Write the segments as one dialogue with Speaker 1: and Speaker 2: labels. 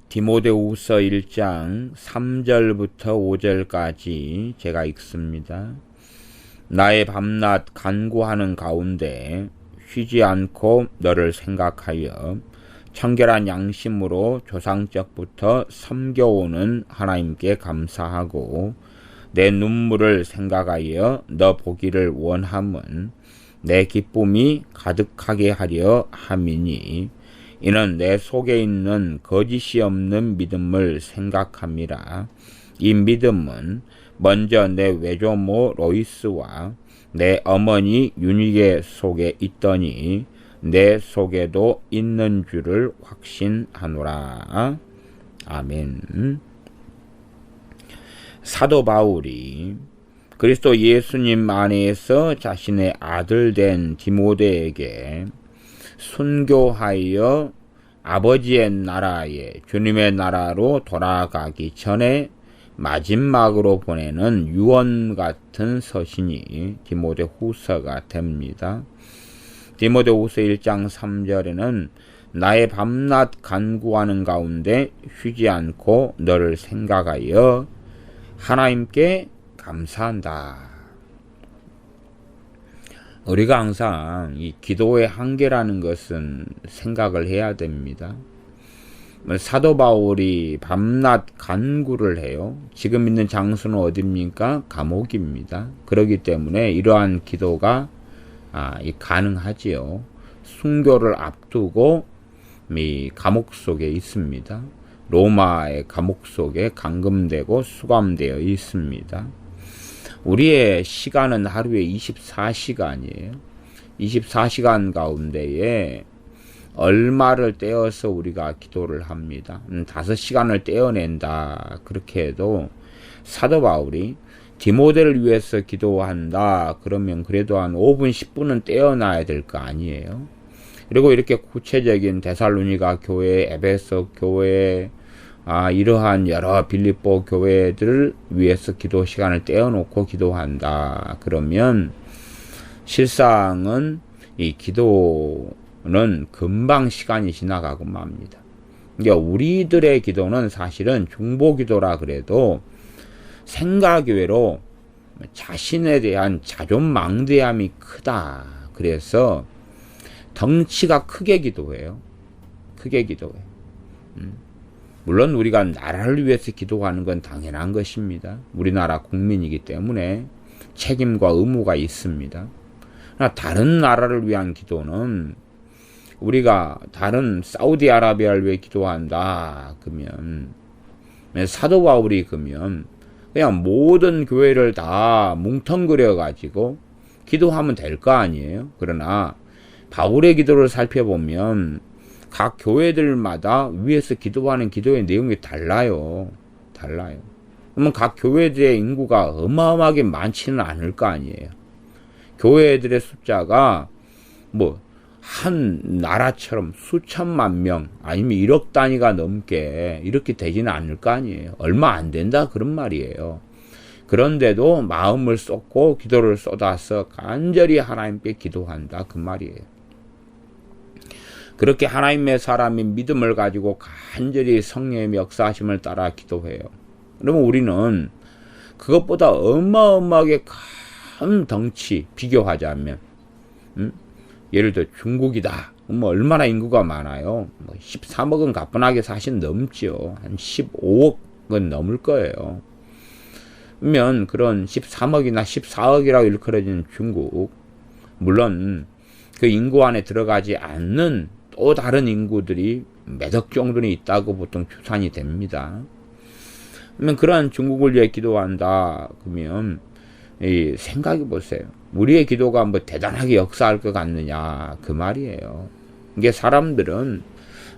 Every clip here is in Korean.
Speaker 1: 디모데후서 1장 3절부터 5절까지 제가 읽습니다. 나의 밤낮 간구하는 가운데 쉬지 않고 너를 생각하여 청결한 양심으로 조상적부터 섬겨오는 하나님께 감사하고 내 눈물을 생각하여 너 보기를 원함은 내 기쁨이 가득하게 하려 함이니 이는 내 속에 있는 거짓이 없는 믿음을 생각함이라. 이 믿음은 먼저 내 외조모 로이스와 내 어머니 유니게 속에 있더니 내 속에도 있는 줄을 확신하노라. 아멘. 사도 바울이 그리스도 예수님 안에서 자신의 아들 된 디모데에게 순교하여 아버지의 나라에 주님의 나라로 돌아가기 전에 마지막으로 보내는 유언 같은 서신이 디모데 후서가 됩니다. 디모데 후서 1장 3절에는 나의 밤낮 간구하는 가운데 쉬지 않고 너를 생각하여 하나님께 감사한다. 우리가 항상 이 기도의 한계라는 것은 생각을 해야 됩니다. 사도 바울이 밤낮 간구를 해요. 지금 있는 장소는 어디입니까? 감옥입니다. 그렇기 때문에 이러한 기도가 가능하지요. 순교를 앞두고 이 감옥 속에 있습니다. 로마의 감옥 속에 감금되고 수감되어 있습니다. 우리의 시간은 하루에 24시간이에요. 24시간 가운데에 얼마를 떼어서 우리가 기도를 합니다. 5시간을 떼어낸다. 그렇게 해도 사도 바울이 디모데를 위해서 기도한다. 그러면 그래도 한 5분, 10분은 떼어놔야 될 거 아니에요. 그리고 이렇게 구체적인 데살로니가 교회, 에베소 교회, 이러한 여러 빌립보 교회들을 위해서 기도 시간을 떼어놓고 기도한다. 그러면 실상은 이 기도는 금방 시간이 지나가고 맙니다. 그러니까 우리들의 기도는 사실은 중보기도라 그래도 생각외로 자신에 대한 자존망대함이 크다. 그래서 덩치가 크게 기도해요. 크게 기도해요. 물론 우리가 나라를 위해서 기도하는 건 당연한 것입니다. 우리나라 국민이기 때문에 책임과 의무가 있습니다. 그러나 다른 나라를 위한 기도는 우리가 다른 사우디아라비아를 위해 기도한다. 그러면 사도 바울이 그러면 그냥 모든 교회를 다 뭉텅그려 가지고 기도하면 될 거 아니에요. 그러나 바울의 기도를 살펴보면 각 교회들마다 위에서 기도하는 기도의 내용이 달라요. 그러면 각 교회들의 인구가 어마어마하게 많지는 않을 거 아니에요. 교회들의 숫자가 한 나라처럼 수천만 명 아니면 1억 단위가 넘게 이렇게 되지는 않을 거 아니에요. 얼마 안 된다 그런 말이에요. 그런데도 마음을 쏟고 기도를 쏟아서 간절히 하나님께 기도한다 그 말이에요. 그렇게 하나님의 사람이 믿음을 가지고 간절히 성령의 역사하심을 따라 기도해요. 그러면 우리는 그것보다 어마어마하게 큰 덩치 비교하자면 예를 들어 중국이다. 얼마나 인구가 많아요. 13억은 가뿐하게 사실 넘죠. 한 15억은 넘을 거예요. 그러면 그런 13억이나 14억이라고 일컬어지는 중국, 물론 그 인구 안에 들어가지 않는 또 다른 인구들이 몇 억 정도는 있다고 보통 추산이 됩니다. 그러면 그러한 중국을 위해 기도한다. 그러면 생각해 보세요. 우리의 기도가 대단하게 역사할 것 같느냐 그 말이에요. 이게 사람들은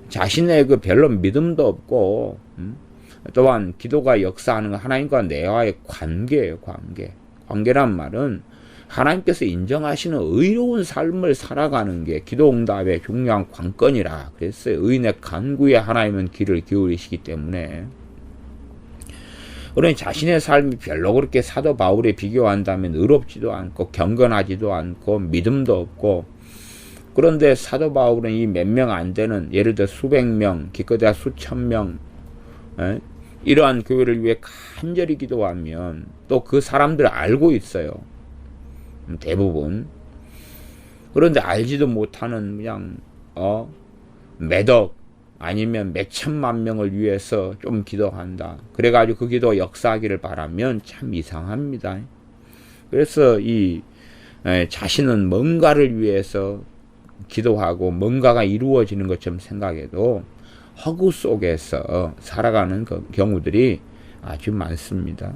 Speaker 1: 자신의 별로 믿음도 없고 또한 기도가 역사하는 건 하나님과 내와의 관계예요. 관계란 말은 하나님께서 인정하시는 의로운 삶을 살아가는 게 기도응답의 중요한 관건이라 그랬어요. 의인의 간구에 하나님은 귀를 기울이시기 때문에. 그러니 자신의 삶이 별로 그렇게 사도 바울에 비교한다면 의롭지도 않고 경건하지도 않고 믿음도 없고, 그런데 사도 바울은 이 몇 명 안 되는 예를 들어 수백 명, 기껏해야 수천 명 이러한 교회를 위해 간절히 기도하면 또 그 사람들 알고 있어요. 대부분. 그런데 알지도 못하는 그냥 매덕 아니면 몇 천만 명을 위해서 좀 기도한다. 그래가지고 그 기도가 역사하기를 바라면 참 이상합니다. 그래서 이 자신은 뭔가를 위해서 기도하고 뭔가가 이루어지는 것처럼 생각해도 허구 속에서 살아가는 경우들이 아주 많습니다.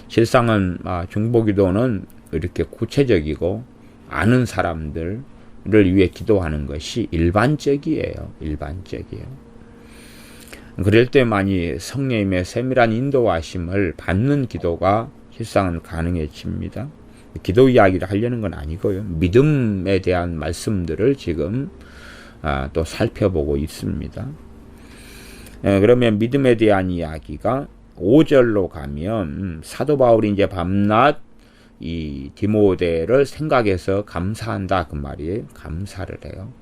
Speaker 1: 실상은 중보기도는 이렇게 구체적이고 아는 사람들을 위해 기도하는 것이 일반적이에요. 그럴 때만이 성령님의 세밀한 인도하심을 받는 기도가 실상은 가능해집니다. 기도 이야기를 하려는 건 아니고요. 믿음에 대한 말씀들을 지금 또 살펴보고 있습니다. 그러면 믿음에 대한 이야기가 5절로 가면 사도 바울이 이제 밤낮 이 디모데를 생각해서 감사한다 그 말이에요. 감사를 해요.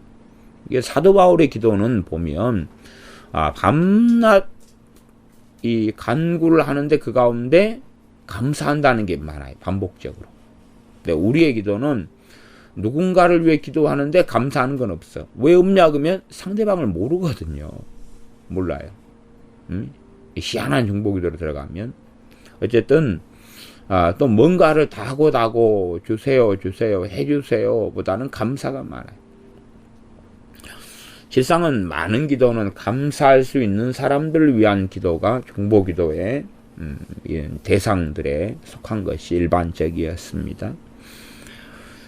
Speaker 1: 이게 사도 바울의 기도는 보면 밤낮 이 간구를 하는데 그 가운데 감사한다는 게 많아요. 반복적으로. 근데 우리의 기도는 누군가를 위해 기도하는데 감사하는 건 없어. 왜 없냐 그러면 상대방을 모르거든요. 몰라요. 희한한 중보기도로 들어가면 어쨌든 또 뭔가를 다고 주세요 해주세요 보다는 감사가 많아요. 실상은 많은 기도는 감사할 수 있는 사람들을 위한 기도가 중보기도의 대상들에 속한 것이 일반적이었습니다.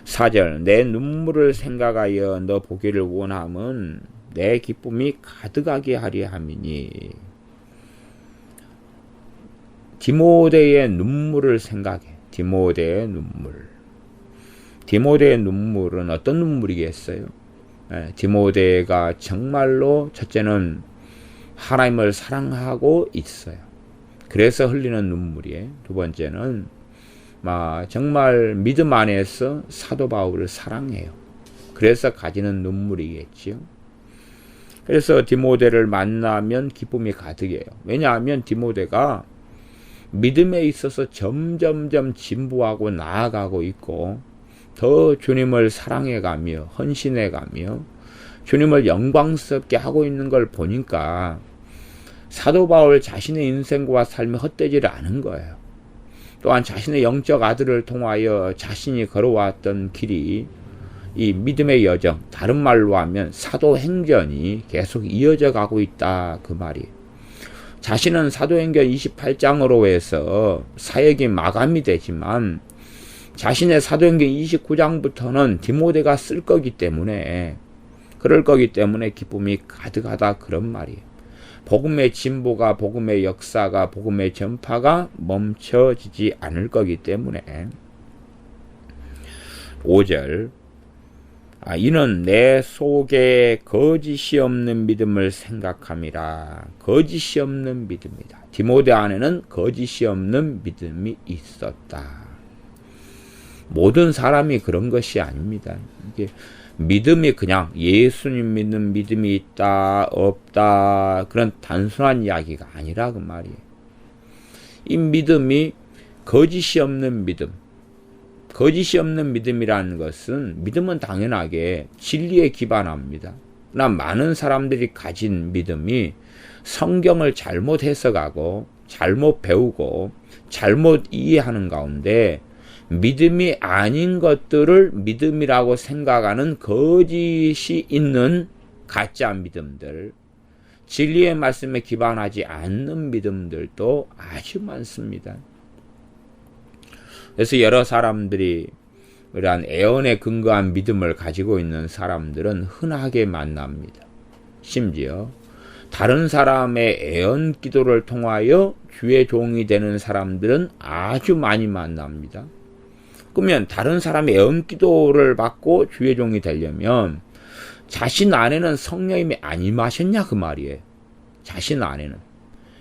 Speaker 1: 4절 내 눈물을 생각하여 너 보기를 원함은 내 기쁨이 가득하게 하려 함이니. 디모데의 눈물을 생각해. 디모데의 눈물은 어떤 눈물이겠어요? 디모데가 정말로 첫째는 하나님을 사랑하고 있어요. 그래서 흘리는 눈물이에요. 두 번째는 정말 믿음 안에서 사도 바울을 사랑해요. 그래서 가지는 눈물이겠지요. 그래서 디모데를 만나면 기쁨이 가득해요. 왜냐하면 디모데가 믿음에 있어서 점점점 진보하고 나아가고 있고 더 주님을 사랑해가며 헌신해가며 주님을 영광스럽게 하고 있는 걸 보니까 사도 바울 자신의 인생과 삶이 헛되지를 않은 거예요. 또한 자신의 영적 아들을 통하여 자신이 걸어왔던 길이 이 믿음의 여정, 다른 말로 하면 사도행전이 계속 이어져 가고 있다 그 말이에요. 자신은 사도행전 28장으로 해서 사역이 마감이 되지만 자신의 사도행전 29장부터는 디모데가 쓸 거기 때문에 그럴 거기 때문에 기쁨이 가득하다 그런 말이에요. 복음의 진보가 복음의 역사가 복음의 전파가 멈춰지지 않을 거기 때문에 5절 이는 내 속에 거짓이 없는 믿음을 생각함이라. 거짓이 없는 믿음이다. 디모데 안에는 거짓이 없는 믿음이 있었다. 모든 사람이 그런 것이 아닙니다. 이게 믿음이 그냥 예수님 믿는 믿음이 있다 없다 그런 단순한 이야기가 아니라 그 말이에요. 이 믿음이 거짓이 없는 믿음. 거짓이 없는 믿음이라는 것은 믿음은 당연하게 진리에 기반합니다. 그러나 많은 사람들이 가진 믿음이 성경을 잘못 해석하고 잘못 배우고 잘못 이해하는 가운데 믿음이 아닌 것들을 믿음이라고 생각하는 거짓이 있는 가짜 믿음들, 진리의 말씀에 기반하지 않는 믿음들도 아주 많습니다. 그래서 여러 사람들이 이러한 애언에 근거한 믿음을 가지고 있는 사람들은 흔하게 만납니다. 심지어 다른 사람의 애언 기도를 통하여 주의 종이 되는 사람들은 아주 많이 만납니다. 그러면 다른 사람의 애언 기도를 받고 주의 종이 되려면 자신 안에는 성령님이 안 임하셨냐 그 말이에요. 자신 안에는.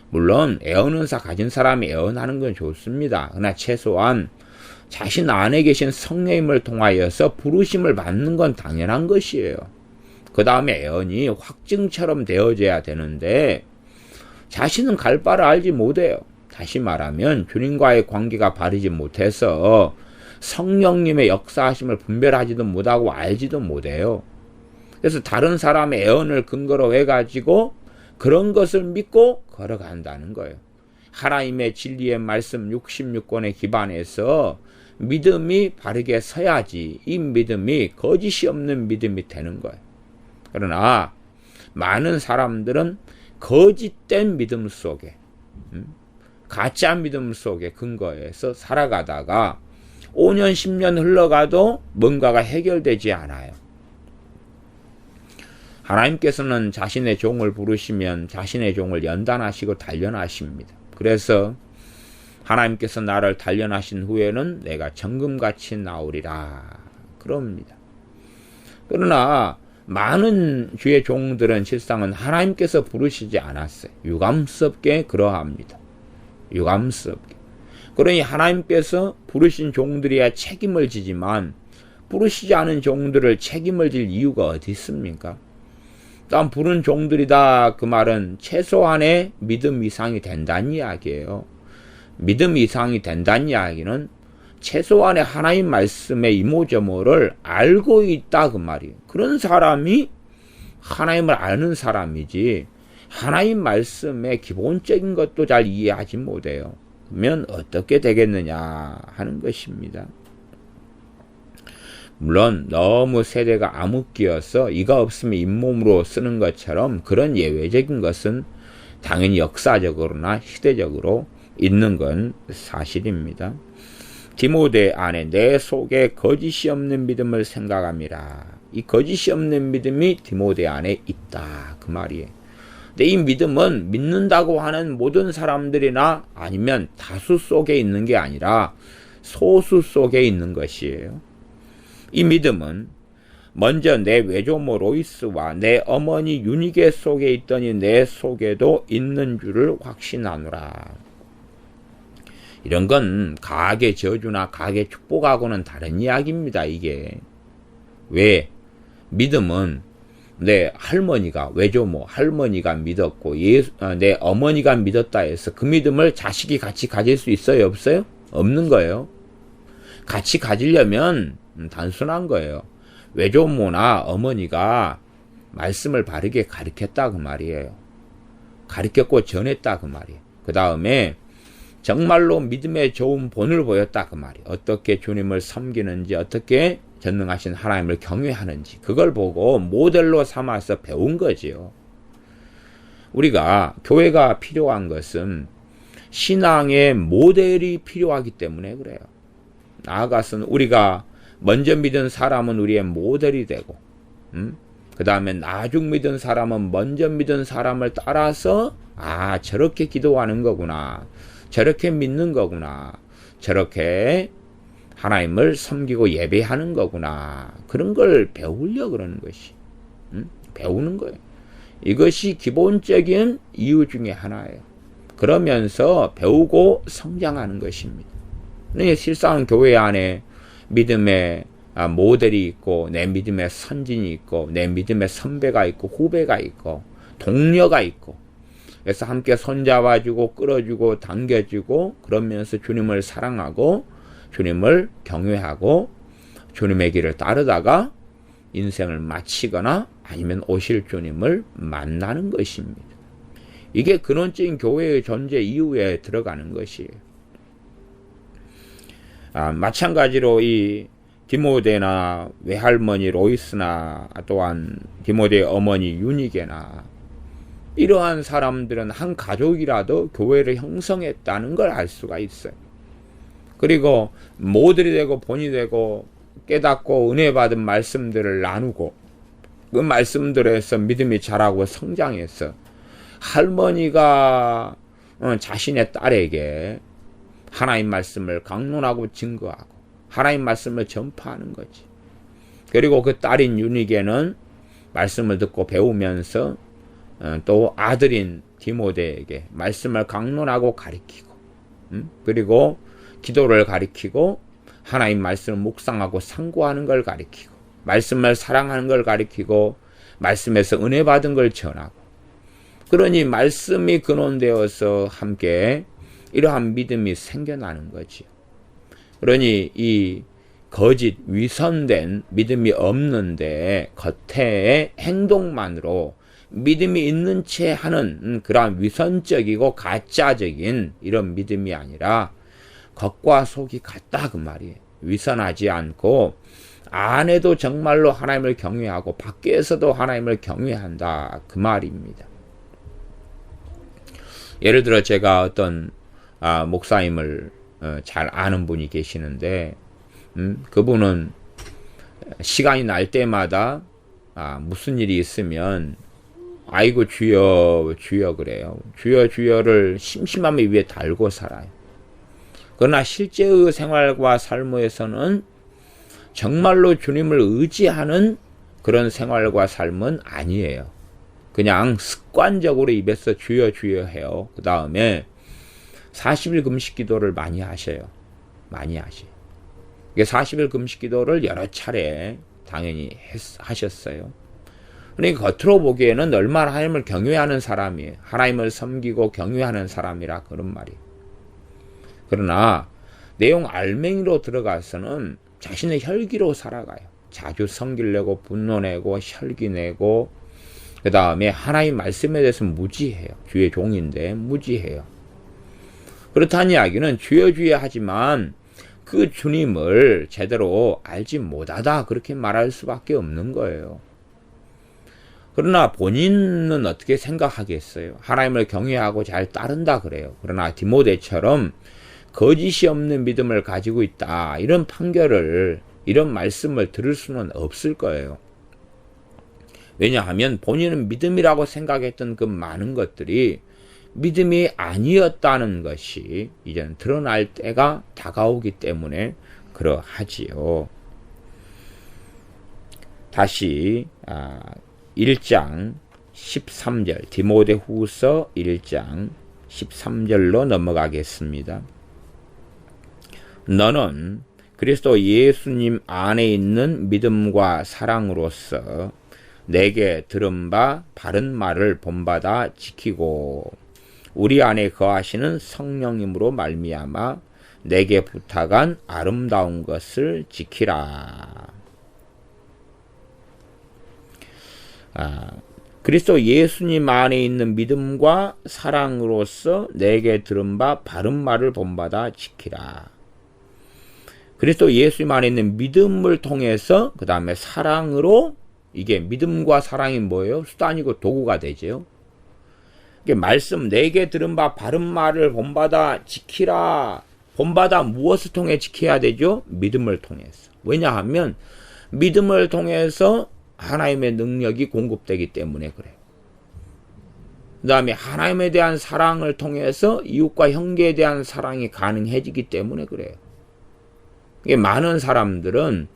Speaker 1: 물론 애언 은사 가진 사람이 애언하는 건 좋습니다. 그러나 최소한 자신 안에 계신 성령님을 통하여서 부르심을 받는 건 당연한 것이에요. 그 다음에 애언이 확증처럼 되어져야 되는데 자신은 갈 바를 알지 못해요. 다시 말하면 주님과의 관계가 바르지 못해서 성령님의 역사하심을 분별하지도 못하고 알지도 못해요. 그래서 다른 사람의 애언을 근거로 해가지고 그런 것을 믿고 걸어간다는 거예요. 하나님의 진리의 말씀 66권에 기반해서 믿음이 바르게 서야지 이 믿음이 거짓이 없는 믿음이 되는 거예요. 그러나 많은 사람들은 거짓된 믿음 속에 가짜 믿음 속에 근거해서 살아가다가 5년 10년 흘러가도 뭔가가 해결되지 않아요. 하나님께서는 자신의 종을 부르시면 자신의 종을 연단하시고 단련하십니다. 그래서 하나님께서 나를 단련하신 후에는 내가 정금같이 나오리라 그럽니다. 그러나 많은 주의 종들은 실상은 하나님께서 부르시지 않았어요. 유감스럽게 그러합니다. 유감스럽게. 그러니 하나님께서 부르신 종들이야 책임을 지지만 부르시지 않은 종들을 책임을 질 이유가 어디 있습니까? 난 부른 종들이다 그 말은 최소한의 믿음 이상이 된다는 이야기예요. 믿음 이상이 된다는 이야기는 최소한의 하나님 말씀의 이모저모를 알고 있다 그 말이에요. 그런 사람이 하나님을 아는 사람이지 하나님 말씀의 기본적인 것도 잘 이해하지 못해요. 그러면 어떻게 되겠느냐 하는 것입니다. 물론 너무 세대가 암흑기여서 이가 없으면 잇몸으로 쓰는 것처럼 그런 예외적인 것은 당연히 역사적으로나 시대적으로 있는 건 사실입니다. 디모데 안에 내 속에 거짓이 없는 믿음을 생각함이라. 이 거짓이 없는 믿음이 디모데 안에 있다 그 말이에요. 근데 이 믿음은 믿는다고 하는 모든 사람들이나 아니면 다수 속에 있는 게 아니라 소수 속에 있는 것이에요. 이 믿음은 먼저 내 외조모 로이스와 내 어머니 유니게 속에 있더니 내 속에도 있는 줄을 확신하노라. 이런 건 가계 저주나 가계 축복하고는 다른 이야기입니다. 이게 왜? 믿음은 내 할머니가 외조모 할머니가 믿었고 내 어머니가 믿었다 해서 그 믿음을 자식이 같이 가질 수 있어요? 없어요? 없는 거예요. 같이 가지려면 단순한 거예요. 외조모나 어머니가 말씀을 바르게 가르쳤다 그 말이에요. 가르쳤고 전했다 그 말이에요. 그 다음에 정말로 믿음의 좋은 본을 보였다 그 말이에요. 어떻게 주님을 섬기는지 어떻게 전능하신 하나님을 경외하는지 그걸 보고 모델로 삼아서 배운 거지요. 우리가 교회가 필요한 것은 신앙의 모델이 필요하기 때문에 그래요. 나아가서는 우리가 먼저 믿은 사람은 우리의 모델이 되고 그 다음에 나중 믿은 사람은 먼저 믿은 사람을 따라서 아 저렇게 기도하는 거구나 저렇게 믿는 거구나 저렇게 하나님을 섬기고 예배하는 거구나 그런 걸 배우려고 그러는 것이 배우는 거예요. 이것이 기본적인 이유 중에 하나예요. 그러면서 배우고 성장하는 것입니다. 실상 교회 안에 믿음의 모델이 있고 내 믿음의 선진이 있고 내 믿음의 선배가 있고 후배가 있고 동료가 있고 그래서 함께 손잡아주고 끌어주고 당겨주고 그러면서 주님을 사랑하고 주님을 경외하고 주님의 길을 따르다가 인생을 마치거나 아니면 오실 주님을 만나는 것입니다. 이게 근원적인 교회의 존재 이유에 들어가는 것이에요. 마찬가지로 이 디모데나 외할머니 로이스나 또한 디모데의 어머니 유니게나 이러한 사람들은 한 가족이라도 교회를 형성했다는 걸 알 수가 있어요. 그리고 모델이 되고 본이 되고 깨닫고 은혜 받은 말씀들을 나누고 그 말씀들에서 믿음이 자라고 성장해서 할머니가 자신의 딸에게 하나님 말씀을 강론하고 증거하고 하나님 말씀을 전파하는 거지. 그리고 그 딸인 유니게는 말씀을 듣고 배우면서 또 아들인 디모데에게 말씀을 강론하고 가르치고 그리고 기도를 가르치고 하나님 말씀을 묵상하고 상고하는 걸 가르치고 말씀을 사랑하는 걸 가르치고 말씀에서 은혜 받은 걸 전하고 그러니 말씀이 근원되어서 함께 이러한 믿음이 생겨나는 거지요. 그러니 이 거짓 위선된 믿음이 없는데 겉의 행동만으로 믿음이 있는 채 하는 그러한 위선적이고 가짜적인 이런 믿음이 아니라 겉과 속이 같다 그 말이에요. 위선하지 않고 안에도 정말로 하나님을 경외하고 밖에서도 하나님을 경외한다 그 말입니다. 예를 들어 제가 어떤 목사님을 잘 아는 분이 계시는데 그분은 시간이 날 때마다 무슨 일이 있으면 아이고 주여 주여 그래요. 주여 주여를 심심함에 위에 달고 살아요. 그러나 실제의 생활과 삶에서는 정말로 주님을 의지하는 그런 생활과 삶은 아니에요. 그냥 습관적으로 입에서 주여 주여 해요. 그 다음에 40일 금식 기도를 많이 하셔요. 많이 하셔요. 40일 금식 기도를 여러 차례 당연히 하셨어요. 그러니까 겉으로 보기에는 얼마나 하나님을 경외하는 사람이에요. 하나님을 섬기고 경외하는 사람이라 그런 말이에요. 그러나 내용 알맹이로 들어가서는 자신의 혈기로 살아가요. 자주 성질내고 분노내고 혈기내고 그 다음에 하나님 말씀에 대해서 무지해요. 주의 종인데 무지해요. 그렇다는 이야기는 주여 주여 하지만 그 주님을 제대로 알지 못하다 그렇게 말할 수밖에 없는 거예요. 그러나 본인은 어떻게 생각하겠어요? 하나님을 경외하고 잘 따른다 그래요. 그러나 디모데처럼 거짓이 없는 믿음을 가지고 있다 이런 판결을 이런 말씀을 들을 수는 없을 거예요. 왜냐하면 본인은 믿음이라고 생각했던 그 많은 것들이 믿음이 아니었다는 것이 이제는 드러날 때가 다가오기 때문에 그러하지요. 다시 1장 13절 디모데후서 1장 13절로 넘어가겠습니다. 너는 그리스도 예수님 안에 있는 믿음과 사랑으로서 내게 들은 바 바른 말을 본받아 지키고 우리 안에 거하시는 성령님으로 말미암아 내게 부탁한 아름다운 것을 지키라. 그리스도 예수님 안에 있는 믿음과 사랑으로서 내게 들은 바 바른 말을 본받아 지키라. 그리스도 예수님 안에 있는 믿음을 통해서 그 다음에 사랑으로 이게 믿음과 사랑이 뭐예요? 수단이고 도구가 되죠. 이게 말씀 내게 들은 바 바른 말을 본받아 지키라. 본받아 무엇을 통해 지켜야 되죠? 믿음을 통해서. 왜냐하면 믿음을 통해서 하나님의 능력이 공급되기 때문에 그래요. 그 다음에 하나님에 대한 사랑을 통해서 이웃과 형제에 대한 사랑이 가능해지기 때문에 그래요. 많은 사람들은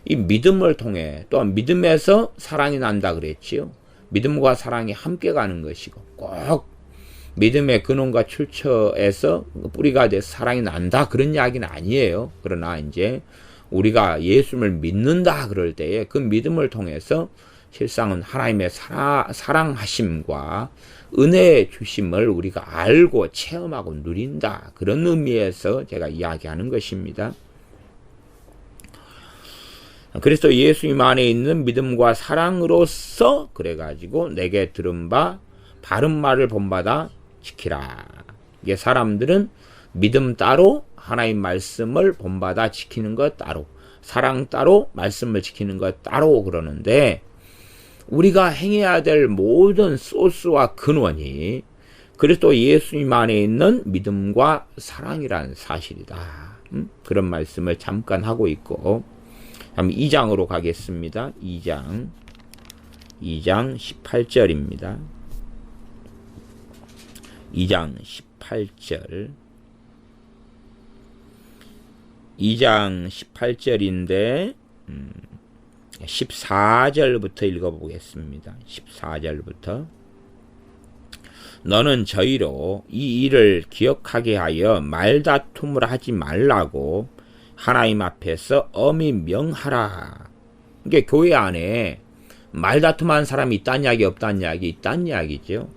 Speaker 1: 이 믿음을 통해 또한 믿음에서 사랑이 난다 그랬지요. 믿음과 사랑이 함께 가는 것이고 꼭 믿음의 근원과 출처에서 뿌리가 돼서 사랑이 난다 그런 이야기는 아니에요. 그러나 이제 우리가 예수님을 믿는다 그럴 때에 그 믿음을 통해서 실상은 하나님의 사랑하심과 은혜의 주심을 우리가 알고 체험하고 누린다 그런 의미에서 제가 이야기하는 것입니다. 그리스도 예수님 안에 있는 믿음과 사랑으로서 그래가지고 내게 들은 바 바른 말을 본받아 지키라. 이게 사람들은 믿음 따로 하나님 말씀을 본받아 지키는 것 따로 사랑 따로 말씀을 지키는 것 따로 그러는데 우리가 행해야 될 모든 소스와 근원이 그리스도 예수님 안에 있는 믿음과 사랑이라는 사실이다. 그런 말씀을 잠깐 하고 있고 2장으로 가겠습니다. 2장 18절입니다. 2장 18절 2장 18절인데 14절부터 읽어보겠습니다. 14절부터 너는 저희로 이 일을 기억하게 하여 말다툼을 하지 말라고 하나님 앞에서 엄히 명하라. 이게 교회 안에 말다툼하는 사람이 있다는 이야기 없다는 이야기 있다는 이야기죠.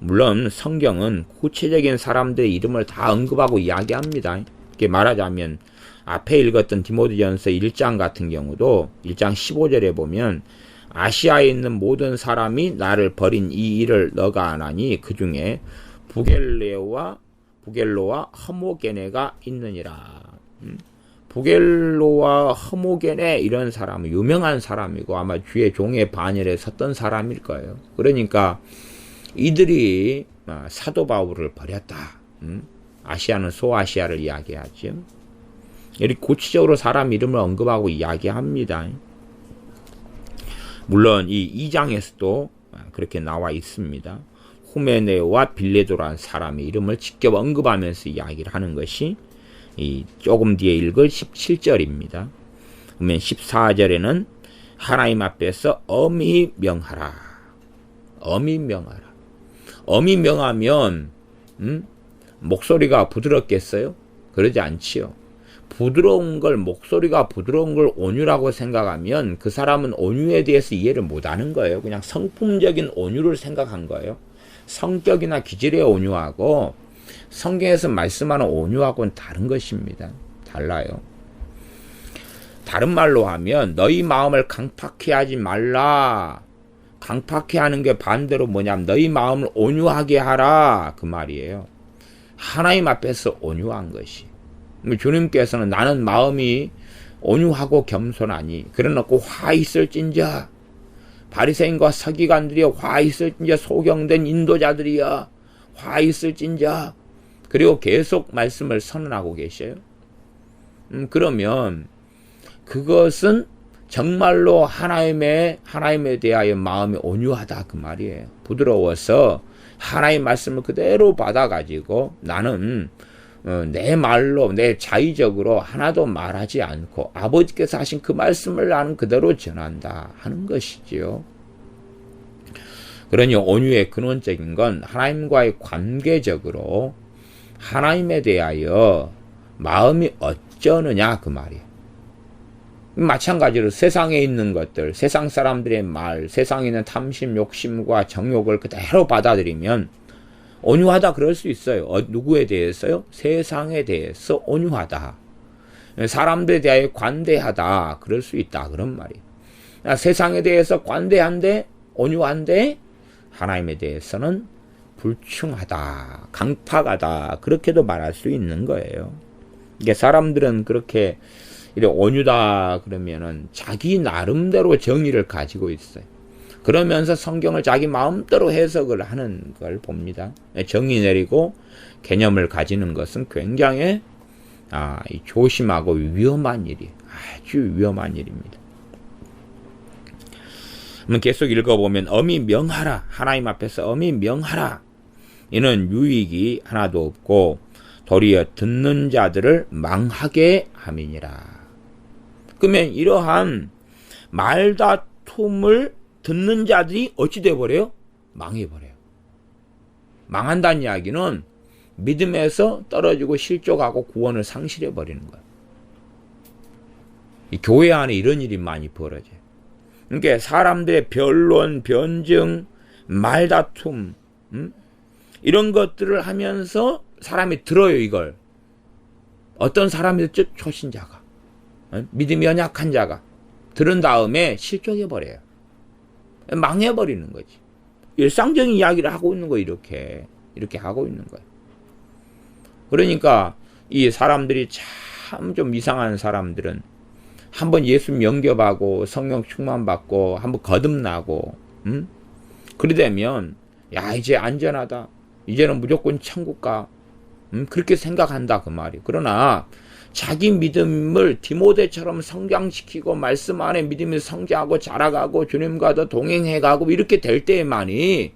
Speaker 1: 물론 성경은 구체적인 사람들의 이름을 다 언급하고 이야기합니다. 이렇게 말하자면 앞에 읽었던 디모데전서 1장 같은 경우도 1장 15절에 보면 아시아에 있는 모든 사람이 나를 버린 이 일을 너가 아나니 그 중에 부겔로와 허모게네가 있느니라. 부겔로와 허모게네 이런 사람은 유명한 사람이고 아마 주의 종의 반열에 섰던 사람일 거예요. 그러니까 이들이 사도 바울을 버렸다. 아시아는 소아시아를 이야기하죠. 이렇게 구체적으로 사람 이름을 언급하고 이야기합니다. 물론 이 2장에서도 그렇게 나와 있습니다. 후메네오와 빌레도라는 사람의 이름을 직접 언급하면서 이야기를 하는 것이 이 조금 뒤에 읽을 17절입니다. 그러면 14절에는 하나님 앞에서 엄히 명하라. 엄히 명하라. 엄히 명하면 목소리가 부드럽겠어요? 그러지 않지요. 부드러운 걸, 목소리가 부드러운 걸 온유라고 생각하면 그 사람은 온유에 대해서 이해를 못하는 거예요. 그냥 성품적인 온유를 생각한 거예요. 성격이나 기질의 온유하고 성경에서 말씀하는 온유하고는 다른 것입니다. 달라요. 다른 말로 하면 너희 마음을 강팍해 하지 말라. 강팍해 하는 게 반대로 뭐냐면 너희 마음을 온유하게 하라 그 말이에요. 하나님 앞에서 온유한 것이. 주님께서는 나는 마음이 온유하고 겸손하니 그래놓고 화 있을진저 바리새인과 서기관들이여 화 있을진저 소경된 인도자들이여 화 있을진저 그리고 계속 말씀을 선언하고 계셔요. 그러면 그것은 정말로 하나님에 대하여 마음이 온유하다 그 말이에요. 부드러워서 하나님 말씀을 그대로 받아가지고 나는 내 말로 내 자의적으로 하나도 말하지 않고 아버지께서 하신 그 말씀을 나는 그대로 전한다 하는 것이지요. 그러니 온유의 근원적인 건 하나님과의 관계적으로 하나님에 대하여 마음이 어쩌느냐 그 말이에요. 마찬가지로 세상에 있는 것들, 세상 사람들의 말, 세상에 있는 탐심, 욕심과 정욕을 그대로 받아들이면 온유하다 그럴 수 있어요. 누구에 대해서요? 세상에 대해서 온유하다. 사람들에 대하여 관대하다 그럴 수 있다 그런 말이에요. 세상에 대해서 관대한데 온유한데 하나님에 대해서는 불충하다, 강팍하다 그렇게도 말할 수 있는 거예요. 이게 사람들은 그렇게 이래 온유다 그러면은 자기 나름대로 정의를 가지고 있어요. 그러면서 성경을 자기 마음대로 해석을 하는 걸 봅니다. 정의 내리고 개념을 가지는 것은 굉장히 조심하고 위험한 일이에요. 아주 위험한 일입니다. 그럼 계속 읽어보면 엄히 명하라. 하나님 앞에서 엄히 명하라. 이는 유익이 하나도 없고 도리어 듣는 자들을 망하게 함이니라. 그러면 이러한 말다툼을 듣는 자들이 어찌 돼버려요? 망해버려요. 망한다는 이야기는 믿음에서 떨어지고 실족하고 구원을 상실해버리는 거예요. 이 교회 안에 이런 일이 많이 벌어져요. 그러니까 사람들의 변론, 변증, 말다툼 이런 것들을 하면서 사람이 들어요 이걸. 어떤 사람이든 초신자가 믿음이 연약한 자가 들은 다음에 실족해버려요. 망해버리는 거지. 일상적인 이야기를 하고 있는 거 이렇게 하고 있는 거예요. 그러니까 이 사람들이 참 좀 이상한 사람들은 한번 예수 영접하고 성령 충만받고 한번 거듭나고 그러되면 야 이제 안전하다. 이제는 무조건 천국 가. 그렇게 생각한다 그 말이에요. 그러나 자기 믿음을 디모데처럼 성장시키고 말씀 안에 믿음이 성장하고 자라가고 주님과도 동행해가고 이렇게 될 때에만이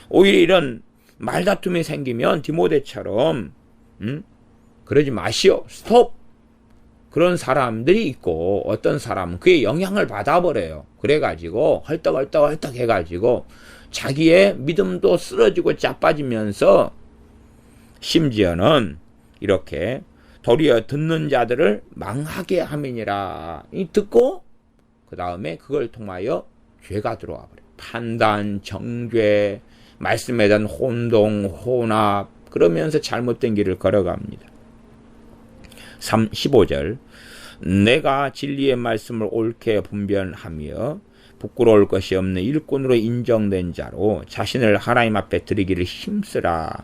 Speaker 1: 오히려 이런 말다툼이 생기면 디모데처럼 그러지 마시오. 스톱. 그런 사람들이 있고 어떤 사람은 그의 영향을 받아버려요. 그래가지고 헐떡 해가지고 자기의 믿음도 쓰러지고 자빠지면서 심지어는 이렇게 도리어 듣는 자들을 망하게 함이니라. 이 듣고 그 다음에 그걸 통하여 죄가 들어와 버려요. 판단, 정죄, 말씀에 대한 혼동, 혼합, 그러면서 잘못된 길을 걸어갑니다. 15절. 내가 진리의 말씀을 옳게 분별하며 부끄러울 것이 없는 일꾼으로 인정된 자로 자신을 하나님 앞에 드리기를 힘쓰라.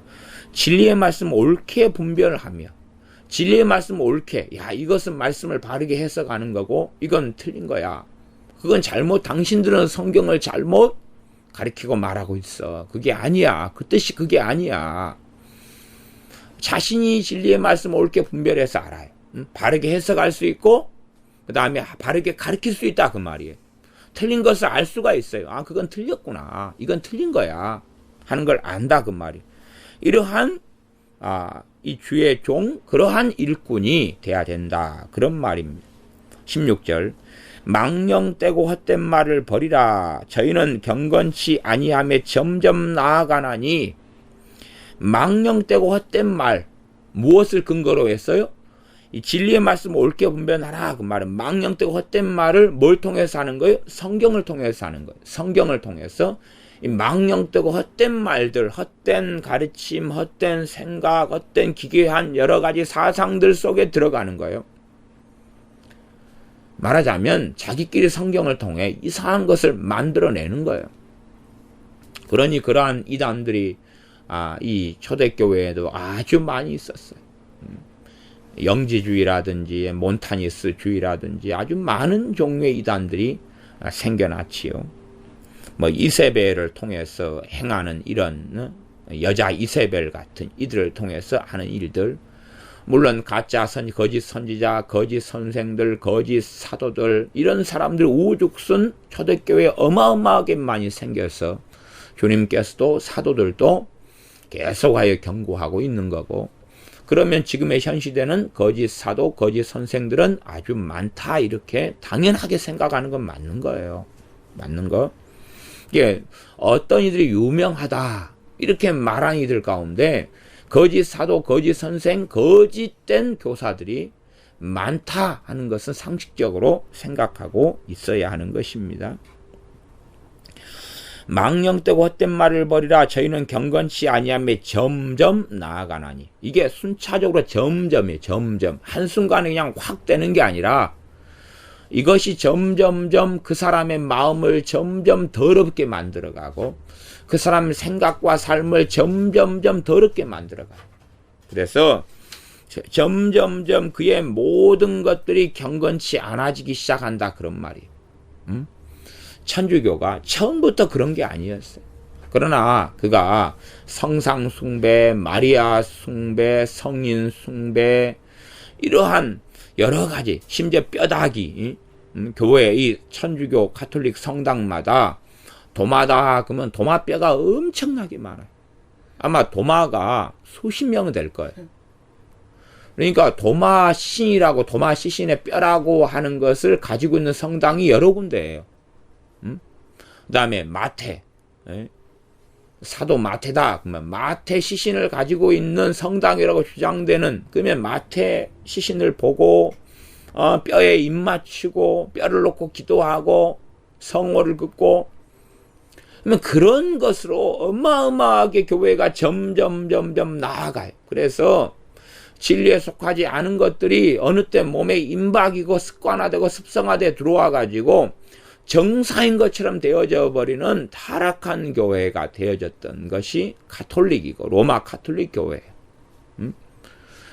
Speaker 1: 진리의 말씀 옳게 분별하며, 진리의 말씀 옳게, 야, 이것은 말씀을 바르게 해석하는 거고 이건 틀린 거야. 그건 잘못, 당신들은 성경을 잘못 가르치고 말하고 있어. 그게 아니야. 그 뜻이 그게 아니야. 자신이 진리의 말씀을 옳게 분별해서 알아요. 바르게 해석할 수 있고 그 다음에 바르게 가르칠 수 있다, 그 말이에요. 틀린 것을 알 수가 있어요. 아, 그건 틀렸구나, 이건 틀린 거야 하는 걸 안다, 그 말이에요. 이러한 이 주의 종, 그러한 일꾼이 돼야 된다, 그런 말입니다. 16절. 망령되고 헛된 말을 버리라. 저희는 경건치 아니함에 점점 나아가나니. 망령되고 헛된 말, 무엇을 근거로 했어요? 이 진리의 말씀을 옳게 분별하라, 그 말은 망령되고 헛된 말을 뭘 통해서 하는 거예요? 성경을 통해서 하는 거예요. 성경을 통해서 이 망령되고 헛된 말들, 헛된 가르침, 헛된 생각, 헛된 기괴한 여러 가지 사상들 속에 들어가는 거예요. 말하자면 자기끼리 성경을 통해 이상한 것을 만들어내는 거예요. 그러니 그러한 이단들이 이 초대교회에도 아주 많이 있었어요. 영지주의라든지 몬타니스주의라든지 아주 많은 종류의 이단들이 생겨났지요. 뭐 이세벨을 통해서 행하는 이런 여자 이세벨 같은 이들을 통해서 하는 일들, 물론 가짜 거짓 선지자, 거짓 선생들, 거짓 사도들, 이런 사람들 우죽순 초대교회에 어마어마하게 많이 생겨서 주님께서도 사도들도 계속하여 경고하고 있는 거고, 그러면 지금의 현 시대는 거짓 사도, 거짓 선생들은 아주 많다, 이렇게 당연하게 생각하는 건 맞는 거예요. 맞는 거. 이게 어떤 이들이 유명하다 이렇게 말하는 이들 가운데 거짓 사도, 거짓 선생, 거짓된 교사들이 많다 하는 것은 상식적으로 생각하고 있어야 하는 것입니다. 망령되고 헛된 말을 버리라. 저희는 경건치 아니함에 점점 나아가나니. 이게 순차적으로 점점이에요. 점점. 한순간에 그냥 확 되는 게 아니라 이것이 점점점 그 사람의 마음을 점점 더럽게 만들어가고 그 사람의 생각과 삶을 점점점 더럽게 만들어가요. 그래서 점점점 그의 모든 것들이 경건치 않아지기 시작한다, 그런 말이에요. 천주교가 처음부터 그런 게 아니었어요. 그러나 그가 성상 숭배, 마리아 숭배, 성인 숭배, 이러한 여러 가지, 심지어 뼈다귀, 교회, 이 천주교 가톨릭 성당마다 도마다 그러면 도마뼈가 엄청나게 많아요. 아마 도마가 수십 명은 될 거예요. 그러니까 도마 시신이라고, 도마 시신의 뼈라고 하는 것을 가지고 있는 성당이 여러 군데예요. 그 다음에 마태, 사도 마태다 그러면 마태 시신을 가지고 있는 성당이라고 주장되는, 그러면 마태 시신을 보고 뼈에 입 맞추고 뼈를 놓고 기도하고 성호를 긋고, 그러면 그런 것으로 어마어마하게 교회가 점점 나아가요. 그래서 진리에 속하지 않은 것들이 어느 때 몸에 임박이고 습관화되고 습성화돼 들어와 가지고 정상인 것처럼 되어져 버리는 타락한 교회가 되어졌던 것이 가톨릭이고 로마 가톨릭 교회예요.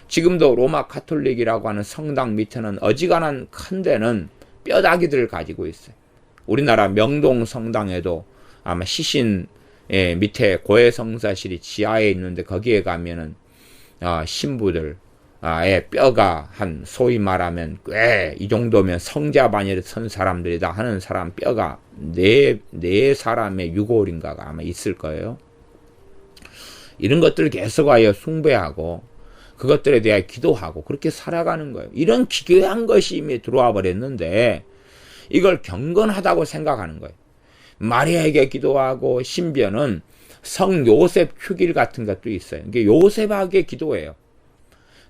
Speaker 1: 지금도 로마 가톨릭이라고 하는 성당 밑에는 어지간한 큰 데는 뼈다귀들을 가지고 있어요. 우리나라 명동 성당에도 아마 시신 밑에 고해성사실이 지하에 있는데 거기에 가면은 신부들 의 뼈가 한, 소위 말하면 꽤 이 정도면 성자반열에 선 사람들이다 하는 사람 뼈가 네 사람의 유골인가가 아마 있을 거예요. 이런 것들을 계속하여 숭배하고 그것들에 대해 기도하고 그렇게 살아가는 거예요. 이런 기괴한 것이 이미 들어와 버렸는데 이걸 경건하다고 생각하는 거예요. 마리아에게 기도하고 심지어는 성 요셉 축일 같은 것도 있어요. 이게 요셉에게 기도해요.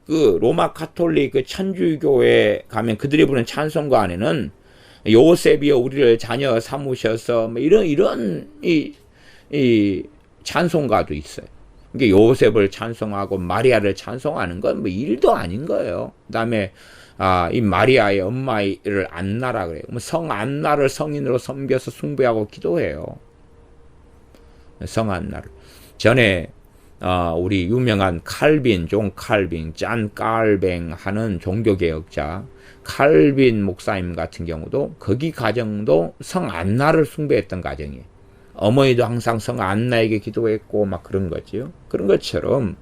Speaker 1: 그 로마 가톨릭 그 천주교에 가면 그들이 부르는 찬송가 안에는 요셉이여 우리를 자녀 삼으셔서 뭐 이런 이 찬송가도 있어요. 이게 요셉을 찬송하고 마리아를 찬송하는 건 뭐 일도 아닌 거예요. 그다음에 이 마리아의 엄마를 안나라 그래요. 뭐 성 안나를 성인으로 섬겨서 숭배하고 기도해요. 성 안나를. 전에 우리 유명한 칼빈, 존 칼빈, 짠 깔뱅 하는 종교개혁자 칼빈 목사님 같은 경우도 거기 가정도 성 안나를 숭배했던 가정이에요. 어머니도 항상 성 안나에게 기도했고 막 그런 거지요. 그런 것처럼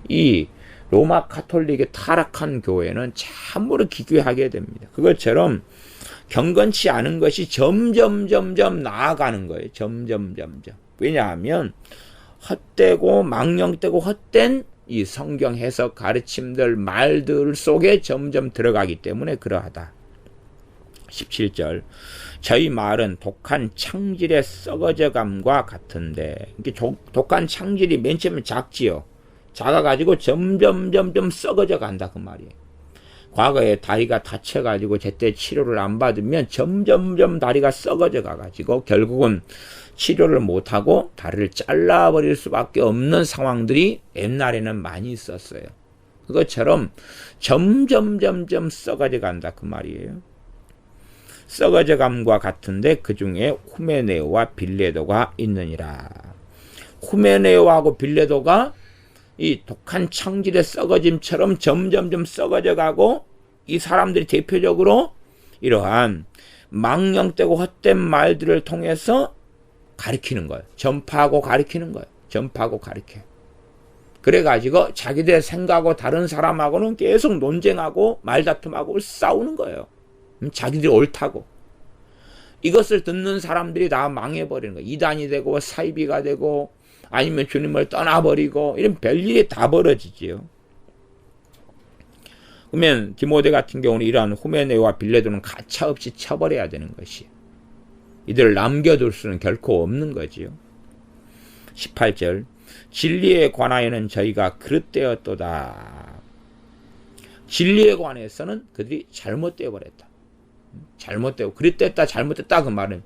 Speaker 1: 이 로마 카톨릭의 타락한 교회는 참으로 기괴하게 됩니다. 그것처럼 경건치 않은 것이 점점 나아가는 거예요. 점점. 왜냐하면 헛되고 망령되고 헛된 이 성경 해석 가르침들 말들 속에 점점 들어가기 때문에 그러하다. 17절 저희 말은 독한 창질의 썩어져감과 같은데 이게 독한 창질이 맨 처음에 작지요. 작아가지고 점점 썩어져 간다 그 말이에요. 과거에 다리가 다쳐가지고 제때 치료를 안 받으면 점점 다리가 썩어져 가가지고 결국은 치료를 못하고 다리를 잘라버릴 수밖에 없는 상황들이 옛날에는 많이 있었어요. 그것처럼 점점 썩어져 간다 그 말이에요. 썩어져 감과 같은데 그 중에 후메네오와 빌레도가 있느니라. 후메네오하고 빌레도가 이 독한 창질의 썩어짐처럼 점점 썩어져 가고 이 사람들이 대표적으로 이러한 망령되고 헛된 말들을 통해서 가리키는 거예요. 전파하고 가리키는 거예요. 전파하고 가리켜. 그래가지고 자기들의 생각하고 다른 사람하고는 계속 논쟁하고 말다툼하고 싸우는 거예요. 자기들이 옳다고. 이것을 듣는 사람들이 다 망해버리는 거예요. 이단이 되고 사이비가 되고 아니면 주님을 떠나버리고 이런 별일이 다 벌어지지요. 그러면 디모데 같은 경우는 이러한 후메네오와 빌레도는 가차없이 쳐버려야 되는 것이에요. 이들을 남겨둘 수는 결코 없는 거지요. 18절 진리에 관하여는 저희가 그릇되었도다. 진리에 관해서는 그들이 잘못되어 버렸다. 잘못되고 그릇됐다 잘못됐다 그 말은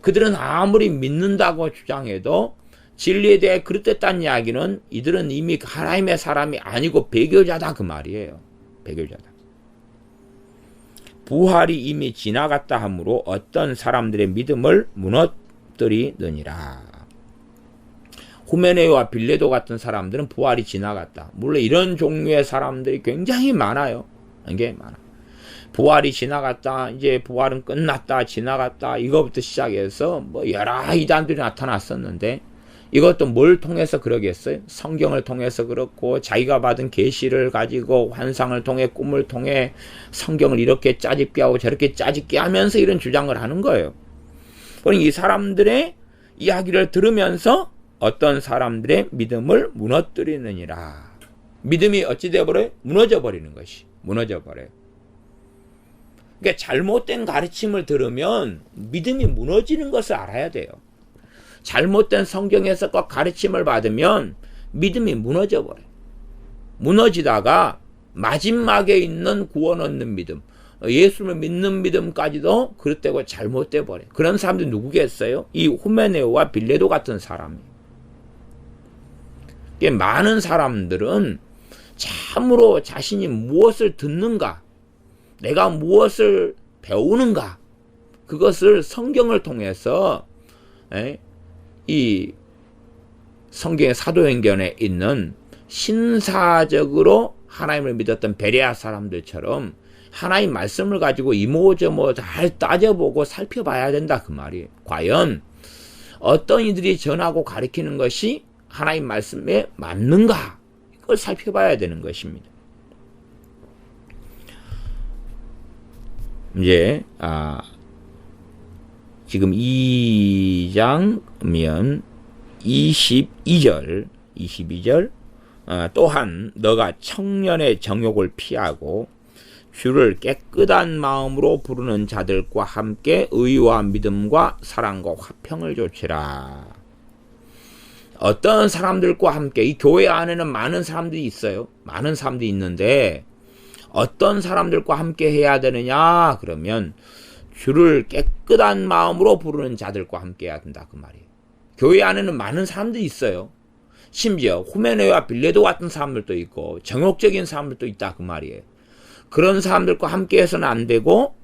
Speaker 1: 그들은 아무리 믿는다고 주장해도 진리에 대해 그릇됐다는 이야기는 이들은 이미 하나님의 사람이 아니고 배교자다 그 말이에요. 배교자다. 부활이 이미 지나갔다 하므로 어떤 사람들의 믿음을 무너뜨리느니라. 후메네오와 빌레도 같은 사람들은 부활이 지나갔다. 물론 이런 종류의 사람들이 굉장히 많아요. 이게 많아. 부활이 지나갔다. 이제 부활은 끝났다. 지나갔다. 이거부터 시작해서 뭐 여러 이단들이 나타났었는데 이것도 뭘 통해서 그러겠어요? 성경을 통해서 그렇고 자기가 받은 계시를 가지고 환상을 통해 꿈을 통해 성경을 이렇게 짜집게 하고 저렇게 짜집게 하면서 이런 주장을 하는 거예요. 그러니 이 사람들의 이야기를 들으면서 어떤 사람들의 믿음을 무너뜨리느니라. 믿음이 어찌 되어버려요? 무너져 버리는 것이. 무너져 버려요. 그러니까 잘못된 가르침을 들으면 믿음이 무너지는 것을 알아야 돼요. 잘못된 성경 해석과 가르침을 받으면 믿음이 무너져 버려요. 무너지다가 마지막에 있는 구원 얻는 믿음, 예수를 믿는 믿음까지도 그릇되고 잘못돼 버려요. 그런 사람들이 누구겠어요? 이 후메네오와 빌레도 같은 사람이에요. 많은 사람들은 참으로 자신이 무엇을 듣는가, 내가 무엇을 배우는가, 그것을 성경을 통해서 이 성경의 사도행전에 있는 신사적으로 하나님을 믿었던 베레아 사람들처럼 하나님 말씀을 가지고 이모저모 잘 따져보고 살펴봐야 된다 그 말이에요. 과연 어떤 이들이 전하고 가르치는 것이 하나님 말씀에 맞는가, 이걸 살펴봐야 되는 것입니다. 이제 지금 2장면 22절 또한 너가 청년의 정욕을 피하고 주를 깨끗한 마음으로 부르는 자들과 함께 의와 믿음과 사랑과 화평을 조치라. 어떤 사람들과 함께, 이 교회 안에는 많은 사람들이 있어요. 많은 사람들이 있는데 어떤 사람들과 함께 해야 되느냐 그러면 주를 깨끗한 마음으로 부르는 자들과 함께 해야 된다 그 말이에요. 교회 안에는 많은 사람들이 있어요. 심지어 후메네와 빌레도 같은 사람들도 있고 정욕적인 사람들도 있다 그 말이에요. 그런 사람들과 함께해서는 안 되고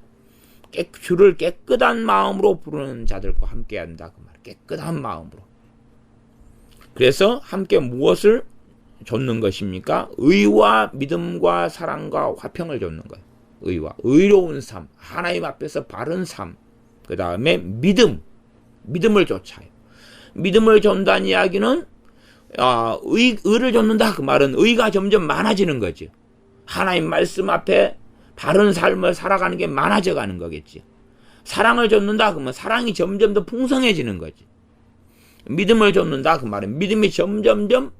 Speaker 1: 주를 깨끗한 마음으로 부르는 자들과 함께한다 그 말이에요. 깨끗한 마음으로. 그래서 함께 무엇을 좇는 것입니까? 의와 믿음과 사랑과 화평을 좇는 거예요. 의와 의로운 삶, 하나님 앞에서 바른 삶, 그 다음에 믿음을 좇아요. 믿음을 좇다는 이야기는 의를 좇는다 그 말은 의가 점점 많아지는 거죠. 하나님 말씀 앞에 바른 삶을 살아가는 게 많아져 가는 거겠지. 사랑을 좇는다 그러면 사랑이 점점 더 풍성해지는 거지. 믿음을 좇는다 그 말은 믿음이 점점점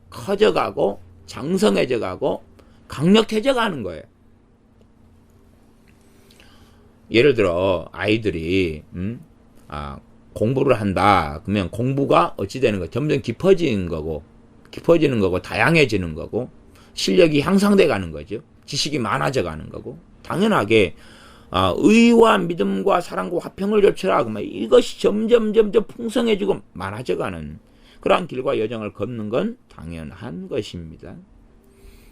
Speaker 1: 커져가고 장성해져가고 강력해져 가는 거예요. 예를 들어 아이들이 공부를 한다 그러면 공부가 어찌 되는 거 점점 깊어지는 거고 다양해지는 거고 실력이 향상돼 가는 거죠. 지식이 많아져 가는 거고 당연하게 의와 믿음과 사랑과 화평을 좇으라 그러면 이것이 점점 풍성해지고 많아져 가는 그러한 길과 여정을 걷는 건 당연한 것입니다.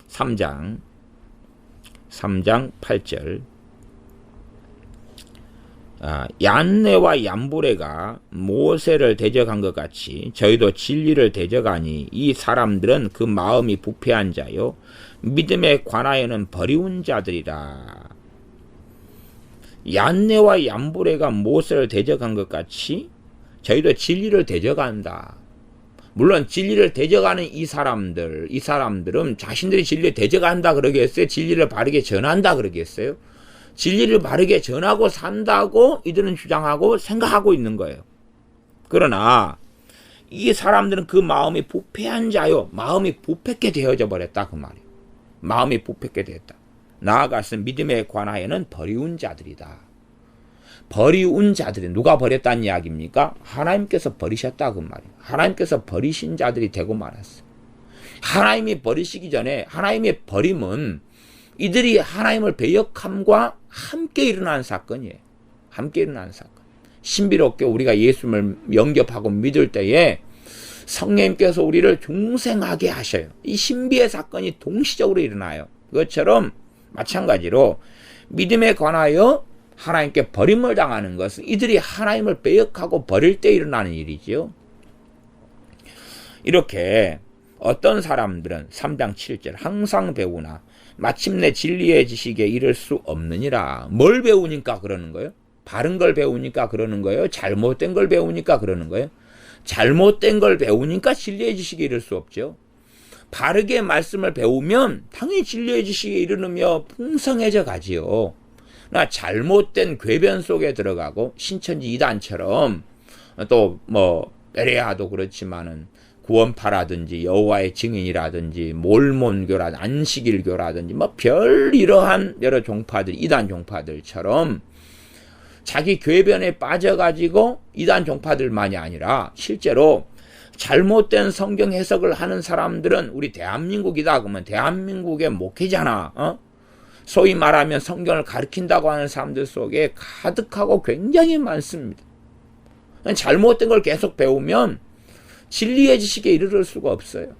Speaker 1: 3장 8절 얀네와 얀브레가 모세를 대적한 것 같이 저희도 진리를 대적하니 이 사람들은 그 마음이 부패한 자요 믿음에 관하여는 버리운 자들이라. 얀네와 얀브레가 모세를 대적한 것 같이 저희도 진리를 대적한다. 물론 진리를 대적하는 이 사람들은 자신들이 진리를 대적한다 그러겠어요? 진리를 바르게 전한다 그러겠어요? 진리를 바르게 전하고 산다고 이들은 주장하고 생각하고 있는 거예요. 그러나 이 사람들은 그 마음이 부패한 자요. 마음이 부패게 되어져 버렸다 그 말이에요. 마음이 부패게 되었다. 나아가서 믿음에 관하여는 버리운 자들이다. 버리운 자들이 누가 버렸다는 이야기입니까? 하나님께서 버리셨다 그 말이에요. 하나님께서 버리신 자들이 되고 말았어요. 하나님이 버리시기 전에 하나님의 버림은 이들이 하나님을 배역함과 함께 일어난 사건이에요. 함께 일어난 사건. 신비롭게 우리가 예수님을 영접하고 믿을 때에 성령님께서 우리를 중생하게 하셔요. 이 신비의 사건이 동시적으로 일어나요. 그것처럼 마찬가지로 믿음에 관하여 하나님께 버림을 당하는 것은 이들이 하나님을 배역하고 버릴 때 일어나는 일이지요. 이렇게 어떤 사람들은 3장 7절 항상 배우나 마침내 진리의 지식에 이를 수 없느니라. 뭘 배우니까 그러는 거예요? 바른 걸 배우니까 그러는 거예요? 잘못된 걸 배우니까 그러는 거예요? 잘못된 걸 배우니까 진리의 지식에 이를 수 없죠. 바르게 말씀을 배우면 당연히 진리의 지식에 이르며 풍성해져 가지요. 나 잘못된 궤변 속에 들어가고 신천지 이단처럼 또 베레아도 그렇지만은 구원파라든지 여호와의 증인이라든지 몰몬교라든지 안식일교라든지 별 이러한 여러 종파들 이단 종파들처럼 자기 궤변에 빠져가지고 이단 종파들만이 아니라 실제로 잘못된 성경 해석을 하는 사람들은 우리 대한민국이다 그러면 대한민국의 목회자나 소위 말하면 성경을 가르친다고 하는 사람들 속에 가득하고 굉장히 많습니다. 잘못된 걸 계속 배우면 진리의 지식에 이르를 수가 없어요.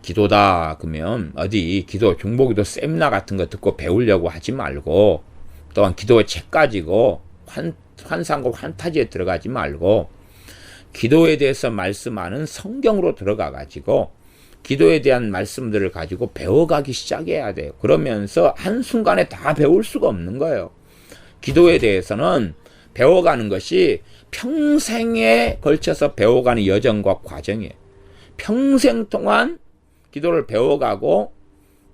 Speaker 1: 기도다 그러면 어디 기도 중보기도 세미나 같은 거 듣고 배우려고 하지 말고 또한 기도의 책 가지고 환상과 환타지에 들어가지 말고 기도에 대해서 말씀하는 성경으로 들어가 가지고 기도에 대한 말씀들을 가지고 배워가기 시작해야 돼요. 그러면서 한순간에 다 배울 수가 없는 거예요. 기도에 대해서는 배워가는 것이 평생에 걸쳐서 배워가는 여정과 과정이에요. 평생 동안 기도를 배워가고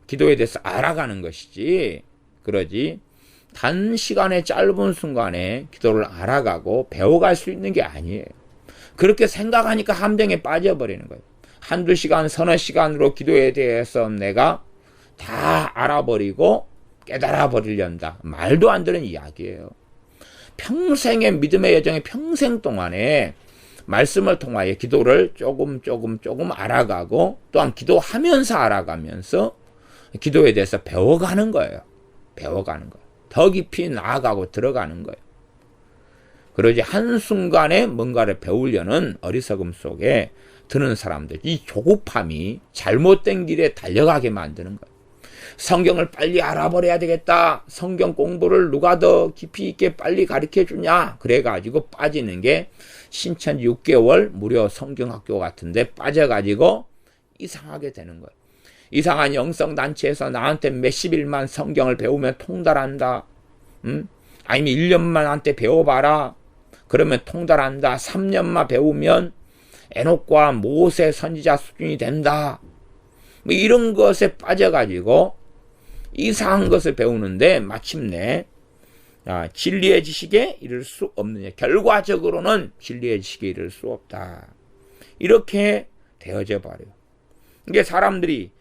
Speaker 1: 기도에 대해서 알아가는 것이지 그러지 단시간에 짧은 순간에 기도를 알아가고 배워갈 수 있는 게 아니에요. 그렇게 생각하니까 함정에 빠져버리는 거예요. 한두 시간 서너 시간으로 기도에 대해서 내가 다 알아버리고 깨달아버리련다. 말도 안 되는 이야기예요. 평생의 믿음의 여정의 평생 동안에 말씀을 통하여 기도를 조금 알아가고 또한 기도하면서 알아가면서 기도에 대해서 배워가는 거예요. 배워가는 거예요. 더 깊이 나아가고 들어가는 거예요. 그러지 한순간에 뭔가를 배우려는 어리석음 속에 드는 사람들, 이 조급함이 잘못된 길에 달려가게 만드는 거예요. 성경을 빨리 알아버려야 되겠다. 성경 공부를 누가 더 깊이 있게 빨리 가르쳐 주냐. 그래가지고 빠지는 게 신천 6개월 무료 성경학교 같은데 빠져가지고 이상하게 되는 거예요. 이상한 영성단체에서 나한테 몇십 일만 성경을 배우면 통달한다. 아니면 1년만 한테 배워봐라. 그러면 통달한다. 3년만 배우면 에녹과 모세 선지자 수준이 된다. 뭐 이런 것에 빠져가지고 이상한 것을 배우는데 마침내 진리의 지식에 이를 수 없느냐. 결과적으로는 진리의 지식에 이를 수 없다. 이렇게 되어져 버려요. 이게 사람들이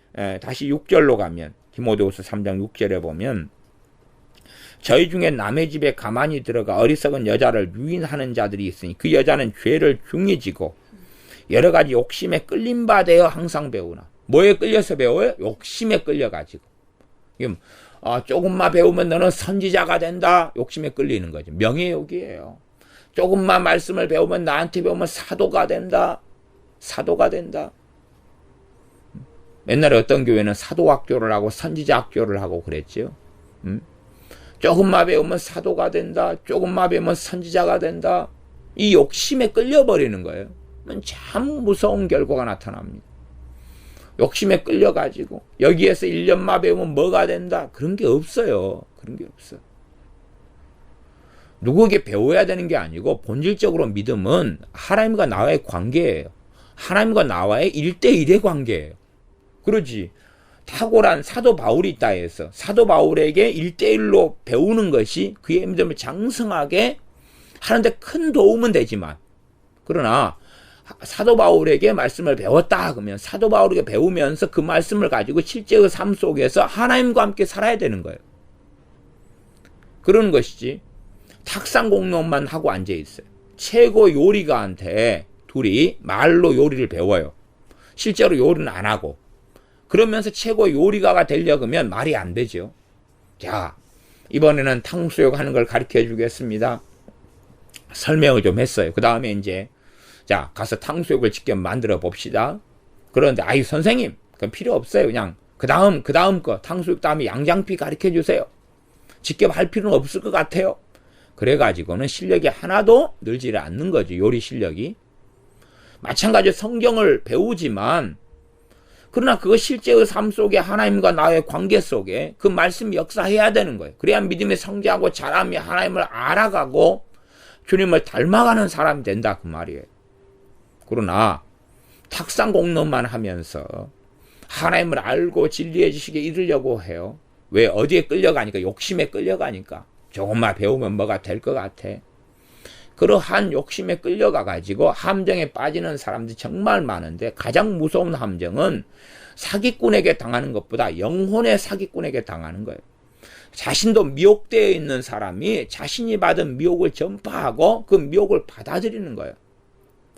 Speaker 1: 다시 6절로 가면 디모데후서 3장 6절에 보면 저희 중에 남의 집에 가만히 들어가 어리석은 여자를 유인하는 자들이 있으니 그 여자는 죄를 중히 지고 여러 가지 욕심에 끌린 바 되어 항상 배우나. 뭐에 끌려서 배워요? 욕심에 끌려가지고. 조금만 배우면 너는 선지자가 된다. 욕심에 끌리는 거죠. 명예욕이에요. 조금만 말씀을 배우면 나한테 배우면 사도가 된다. 사도가 된다. 옛날에 어떤 교회는 사도학교를 하고 선지자학교를 하고 그랬죠. 조금만 배우면 사도가 된다. 조금만 배우면 선지자가 된다. 이 욕심에 끌려버리는 거예요. 참 무서운 결과가 나타납니다. 욕심에 끌려가지고 여기에서 1년만 배우면 뭐가 된다. 그런 게 없어요. 그런 게 없어요. 누구에게 배워야 되는 게 아니고 본질적으로 믿음은 하나님과 나와의 관계예요. 하나님과 나와의 1대1의 관계예요. 그러지. 탁월한 사도 바울이 있다 해서 사도 바울에게 1대1로 배우는 것이 그의 믿음을 장성하게 하는데 큰 도움은 되지만 그러나 사도 바울에게 말씀을 배웠다 그러면 사도 바울에게 배우면서 그 말씀을 가지고 실제의 삶 속에서 하나님과 함께 살아야 되는 거예요. 그런 것이지 탁상공론만 하고 앉아있어요. 최고 요리가한테 둘이 말로 요리를 배워요. 실제로 요리는 안 하고 그러면서 최고 요리가가 되려고 하면 말이 안 되죠. 자, 이번에는 탕수육 하는 걸 가르쳐 주겠습니다. 설명을 좀 했어요. 그 다음에 이제 자, 가서 탕수육을 직접 만들어 봅시다. 그런데 아유 선생님, 그건 필요 없어요. 그냥 그 다음 거 탕수육 다음에 양장피 가르쳐 주세요. 직접 할 필요는 없을 것 같아요. 그래가지고는 실력이 하나도 늘지를 않는 거죠. 요리 실력이. 마찬가지로 성경을 배우지만 그러나 그거 실제의 삶 속에 하나님과 나의 관계 속에 그 말씀이 역사해야 되는 거예요. 그래야 믿음의 성장하고 자라며 하나님을 알아가고 주님을 닮아가는 사람이 된다 그 말이에요. 그러나 탁상공론만 하면서 하나님을 알고 진리의 지식에 이르려고 해요. 왜? 어디에 끌려가니까? 욕심에 끌려가니까. 조금만 배우면 뭐가 될 것 같아. 그러한 욕심에 끌려가가지고 함정에 빠지는 사람들이 정말 많은데 가장 무서운 함정은 사기꾼에게 당하는 것보다 영혼의 사기꾼에게 당하는 거예요. 자신도 미혹되어 있는 사람이 자신이 받은 미혹을 전파하고 그 미혹을 받아들이는 거예요.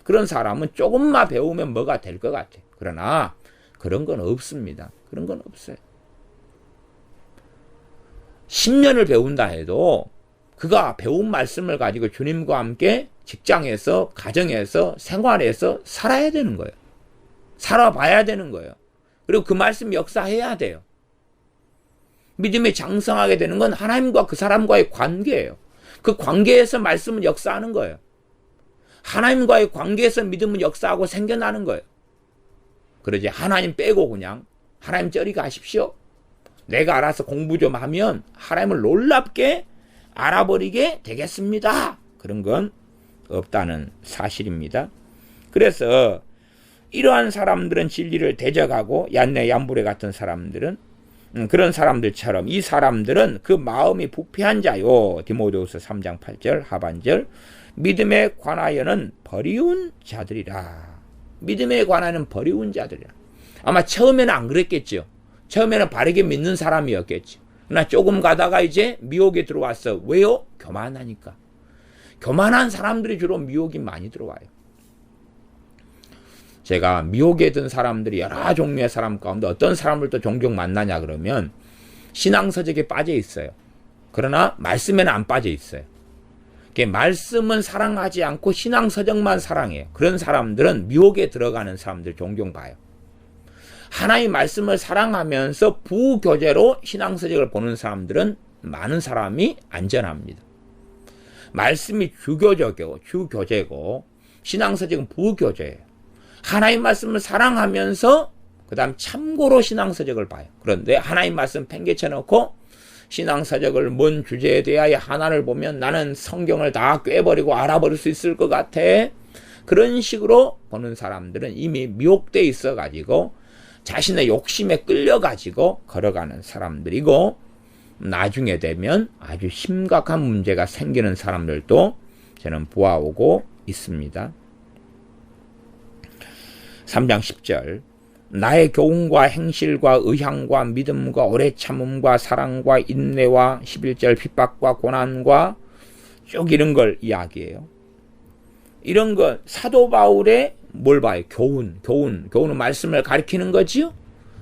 Speaker 1: 그런 사람은 조금만 배우면 뭐가 될 것 같아. 그러나 그런 건 없습니다. 그런 건 없어요. 10년을 배운다 해도 그가 배운 말씀을 가지고 주님과 함께 직장에서, 가정에서, 생활에서 살아야 되는 거예요. 살아봐야 되는 거예요. 그리고 그 말씀 역사해야 돼요. 믿음이 장성하게 되는 건 하나님과 그 사람과의 관계예요. 그 관계에서 말씀은 역사하는 거예요. 하나님과의 관계에서 믿음은 역사하고 생겨나는 거예요. 그러지 하나님 빼고 그냥 하나님 저리 가십시오. 내가 알아서 공부 좀 하면 하나님을 놀랍게 알아버리게 되겠습니다. 그런 건 없다는 사실입니다. 그래서 이러한 사람들은 진리를 대적하고 얀네 얀부레 같은 사람들은 그런 사람들처럼 이 사람들은 그 마음이 부패한 자요. 디모데후서 3장 8절 하반절 믿음에 관하여는 버리운 자들이라. 믿음에 관하여는 버리운 자들이라. 아마 처음에는 안 그랬겠죠. 처음에는 바르게 믿는 사람이었겠죠. 그러나 조금 가다가 이제 미혹에 들어왔어. 왜요? 교만하니까. 교만한 사람들이 주로 미혹이 많이 들어와요. 제가 미혹에 든 사람들이 여러 종류의 사람 가운데 어떤 사람을 또 종종 만나냐 그러면 신앙서적에 빠져 있어요. 그러나 말씀에는 안 빠져 있어요. 말씀은 사랑하지 않고 신앙서적만 사랑해요. 그런 사람들은 미혹에 들어가는 사람들 종종 봐요. 하나의 말씀을 사랑하면서 부교재로 신앙서적을 보는 사람들은 많은 사람이 안전합니다. 말씀이 주교재고 신앙서적은 부교재예요. 하나의 말씀을 사랑하면서 그 다음 참고로 신앙서적을 봐요. 그런데 하나의 말씀 팽개쳐놓고 신앙서적을 뭔 주제에 대하여 하나를 보면 나는 성경을 다 꿰버리고 알아버릴 수 있을 것 같아. 그런 식으로 보는 사람들은 이미 미혹되어 있어가지고 자신의 욕심에 끌려가지고 걸어가는 사람들이고, 나중에 되면 아주 심각한 문제가 생기는 사람들도 저는 보아오고 있습니다. 3장 10절 나의 교훈과 행실과 의향과 믿음과 오래 참음과 사랑과 인내와 11절 핍박과 고난과 쭉 이런 걸 이야기해요. 이런 것 사도 바울의 뭘 봐요? 교훈은 말씀을 가리키는 거지요.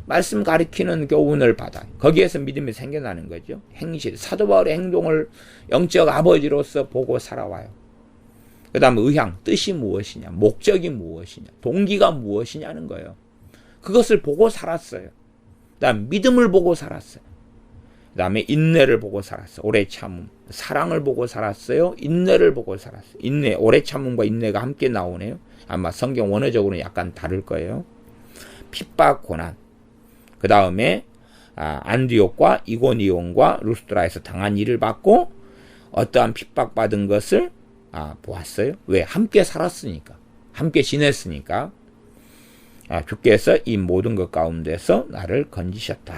Speaker 1: 말씀 가리키는 교훈을 받아요. 거기에서 믿음이 생겨나는 거죠. 행실, 사도 바울의 행동을 영적 아버지로서 보고 살아와요. 그 다음에 의향, 뜻이 무엇이냐, 목적이 무엇이냐, 동기가 무엇이냐는 거예요. 그것을 보고 살았어요. 그 다음에 믿음을 보고 살았어요. 그 다음에 인내를 보고 살았어요. 오래 참음, 사랑을 보고 살았어요. 인내를 보고 살았어요. 인내, 오래 참음과 인내가 함께 나오네요. 아마 성경 원어적으로는 약간 다를 거예요. 핍박, 고난. 그 다음에 안디옥과 이고니온과 루스드라에서 당한 일을 받고 어떠한 핍박받은 것을 보았어요. 왜? 함께 살았으니까. 함께 지냈으니까. 주께서 이 모든 것 가운데서 나를 건지셨다.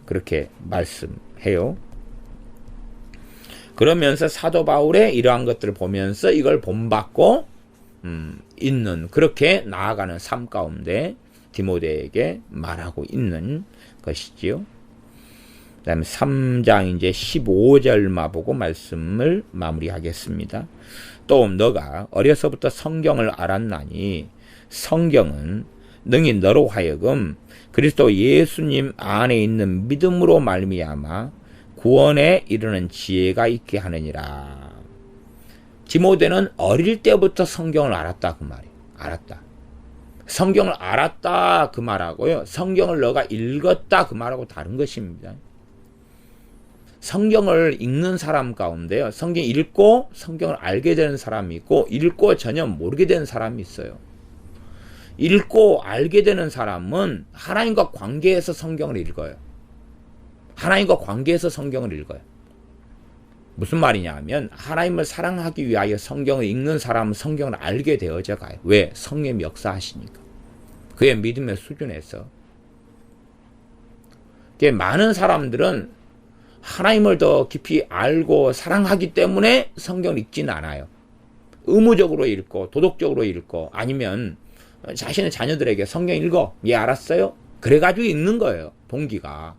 Speaker 1: 그렇게 말씀해요. 그러면서 사도 바울의 이러한 것들을 보면서 이걸 본받고 있는, 그렇게 나아가는 삶 가운데 디모데에게 말하고 있는 것이지요. 그 다음에 3장 이제 15절만 보고 말씀을 마무리하겠습니다. 또 너가 어려서부터 성경을 알았나니 성경은 능히 너로 하여금 그리스도 예수님 안에 있는 믿음으로 말미암아 구원에 이르는 지혜가 있게 하느니라. 디모데는 어릴 때부터 성경을 알았다 그 말이에요. 알았다. 성경을 알았다 그 말하고요. 성경을 너가 읽었다 그 말하고 다른 것입니다. 성경을 읽는 사람 가운데요. 성경 읽고 성경을 알게 되는 사람이 있고 읽고 전혀 모르게 되는 사람이 있어요. 읽고 알게 되는 사람은 하나님과 관계에서 성경을 읽어요. 하나님과 관계에서 성경을 읽어요. 무슨 말이냐 하면 하나님을 사랑하기 위하여 성경을 읽는 사람은 성경을 알게 되어져 가요. 왜? 성령이 역사하시니까. 그의 믿음의 수준에서. 많은 사람들은 하나님을 더 깊이 알고 사랑하기 때문에 성경을 읽지는 않아요. 의무적으로 읽고 도덕적으로 읽고 아니면 자신의 자녀들에게 성경 읽어. 예, 알았어요? 그래가지고 읽는 거예요. 동기가.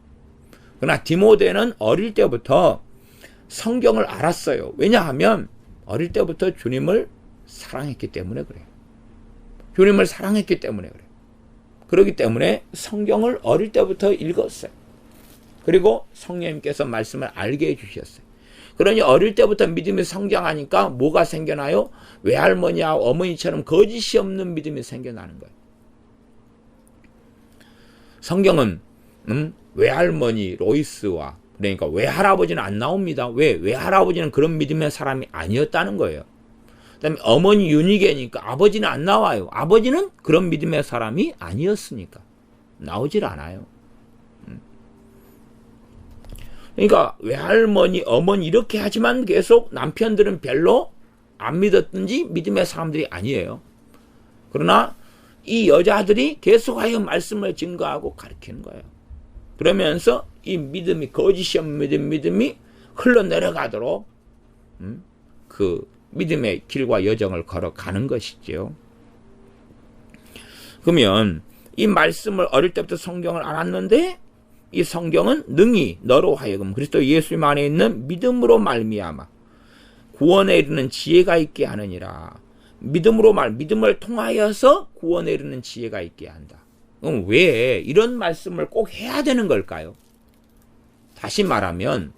Speaker 1: 그러나 디모데는 어릴 때부터 성경을 알았어요. 왜냐하면 어릴 때부터 주님을 사랑했기 때문에 그래요. 주님을 사랑했기 때문에 그래요. 그렇기 때문에 성경을 어릴 때부터 읽었어요. 그리고 성령님께서 말씀을 알게 해주셨어요. 그러니 어릴 때부터 믿음이 성장하니까 뭐가 생겨나요? 외할머니와 어머니처럼 거짓이 없는 믿음이 생겨나는 거예요. 성경은 외할머니 로이스와 그러니까 외할아버지는 안 나옵니다. 왜? 외할아버지는 그런 믿음의 사람이 아니었다는 거예요. 그다음에 어머니 유니게니까 아버지는 안 나와요. 아버지는 그런 믿음의 사람이 아니었으니까 나오질 않아요. 그러니까 외할머니, 어머니 이렇게 하지만 계속 남편들은 별로 안 믿었든지 믿음의 사람들이 아니에요. 그러나 이 여자들이 계속하여 말씀을 증거하고 가르치는 거예요. 그러면서 이 믿음이 거짓이 없는 믿음이 흘러내려가도록 그 믿음의 길과 여정을 걸어가는 것이죠. 그러면 이 말씀을 어릴 때부터 성경을 알았는데 이 성경은 능히 너로 하여금 그리스도 예수님 안에 있는 믿음으로 말미암아 구원에 이르는 지혜가 있게 하느니라. 믿음을 통하여서 구원에 이르는 지혜가 있게 한다. 그럼 왜 이런 말씀을 꼭 해야 되는 걸까요? 다시 말하면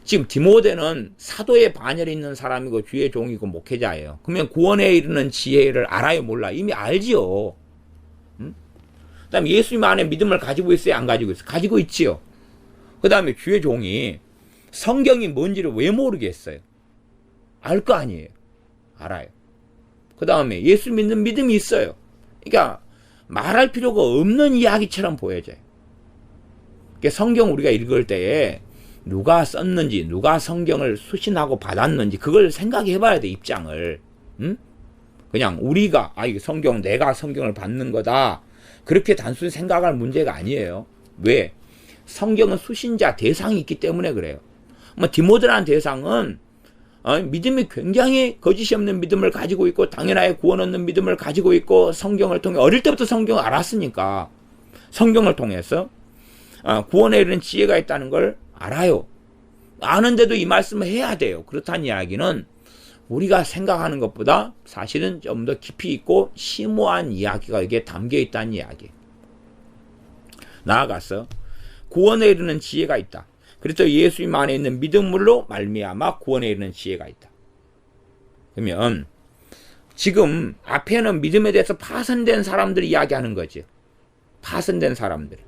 Speaker 1: 지금 디모데는 사도의 반열에 있는 사람이고 주의 종이고 목회자예요. 그러면 구원에 이르는 지혜를 알아요, 몰라? 이미 알지요. 그 다음에 예수님 안에 믿음을 가지고 있어요, 안 가지고 있어요? 가지고 있지요. 그 다음에 주의 종이 성경이 뭔지를 왜 모르겠어요? 알 거 아니에요. 알아요. 그 다음에 예수 믿는 믿음이 있어요. 그러니까 말할 필요가 없는 이야기처럼 보여져요. 그러니까 성경 우리가 읽을 때에 누가 썼는지, 누가 성경을 수신하고 받았는지 그걸 생각해 봐야 돼, 입장을. 응? 그냥 우리가 이거 성경, 내가 성경을 받는 거다, 그렇게 단순히 생각할 문제가 아니에요. 왜? 성경은 수신자, 대상이 있기 때문에 그래요. 디모데라는 대상은 믿음이 굉장히 거짓이 없는 믿음을 가지고 있고 당연하게 구원 얻는 믿음을 가지고 있고 성경을 통해 어릴 때부터 성경을 알았으니까 성경을 통해서 구원에 이르는 지혜가 있다는 걸 알아요. 아는데도 이 말씀을 해야 돼요. 그렇다는 이야기는 우리가 생각하는 것보다 사실은 좀 더 깊이 있고 심오한 이야기가 이게 담겨 있다는 이야기예요. 나아가서 구원에 이르는 지혜가 있다. 그래서 예수님 안에 있는 믿음으로 말미암아 구원에 이르는 지혜가 있다. 그러면 지금 앞에는 믿음에 대해서 파선된 사람들 이야기하는 거죠. 파선된 사람들.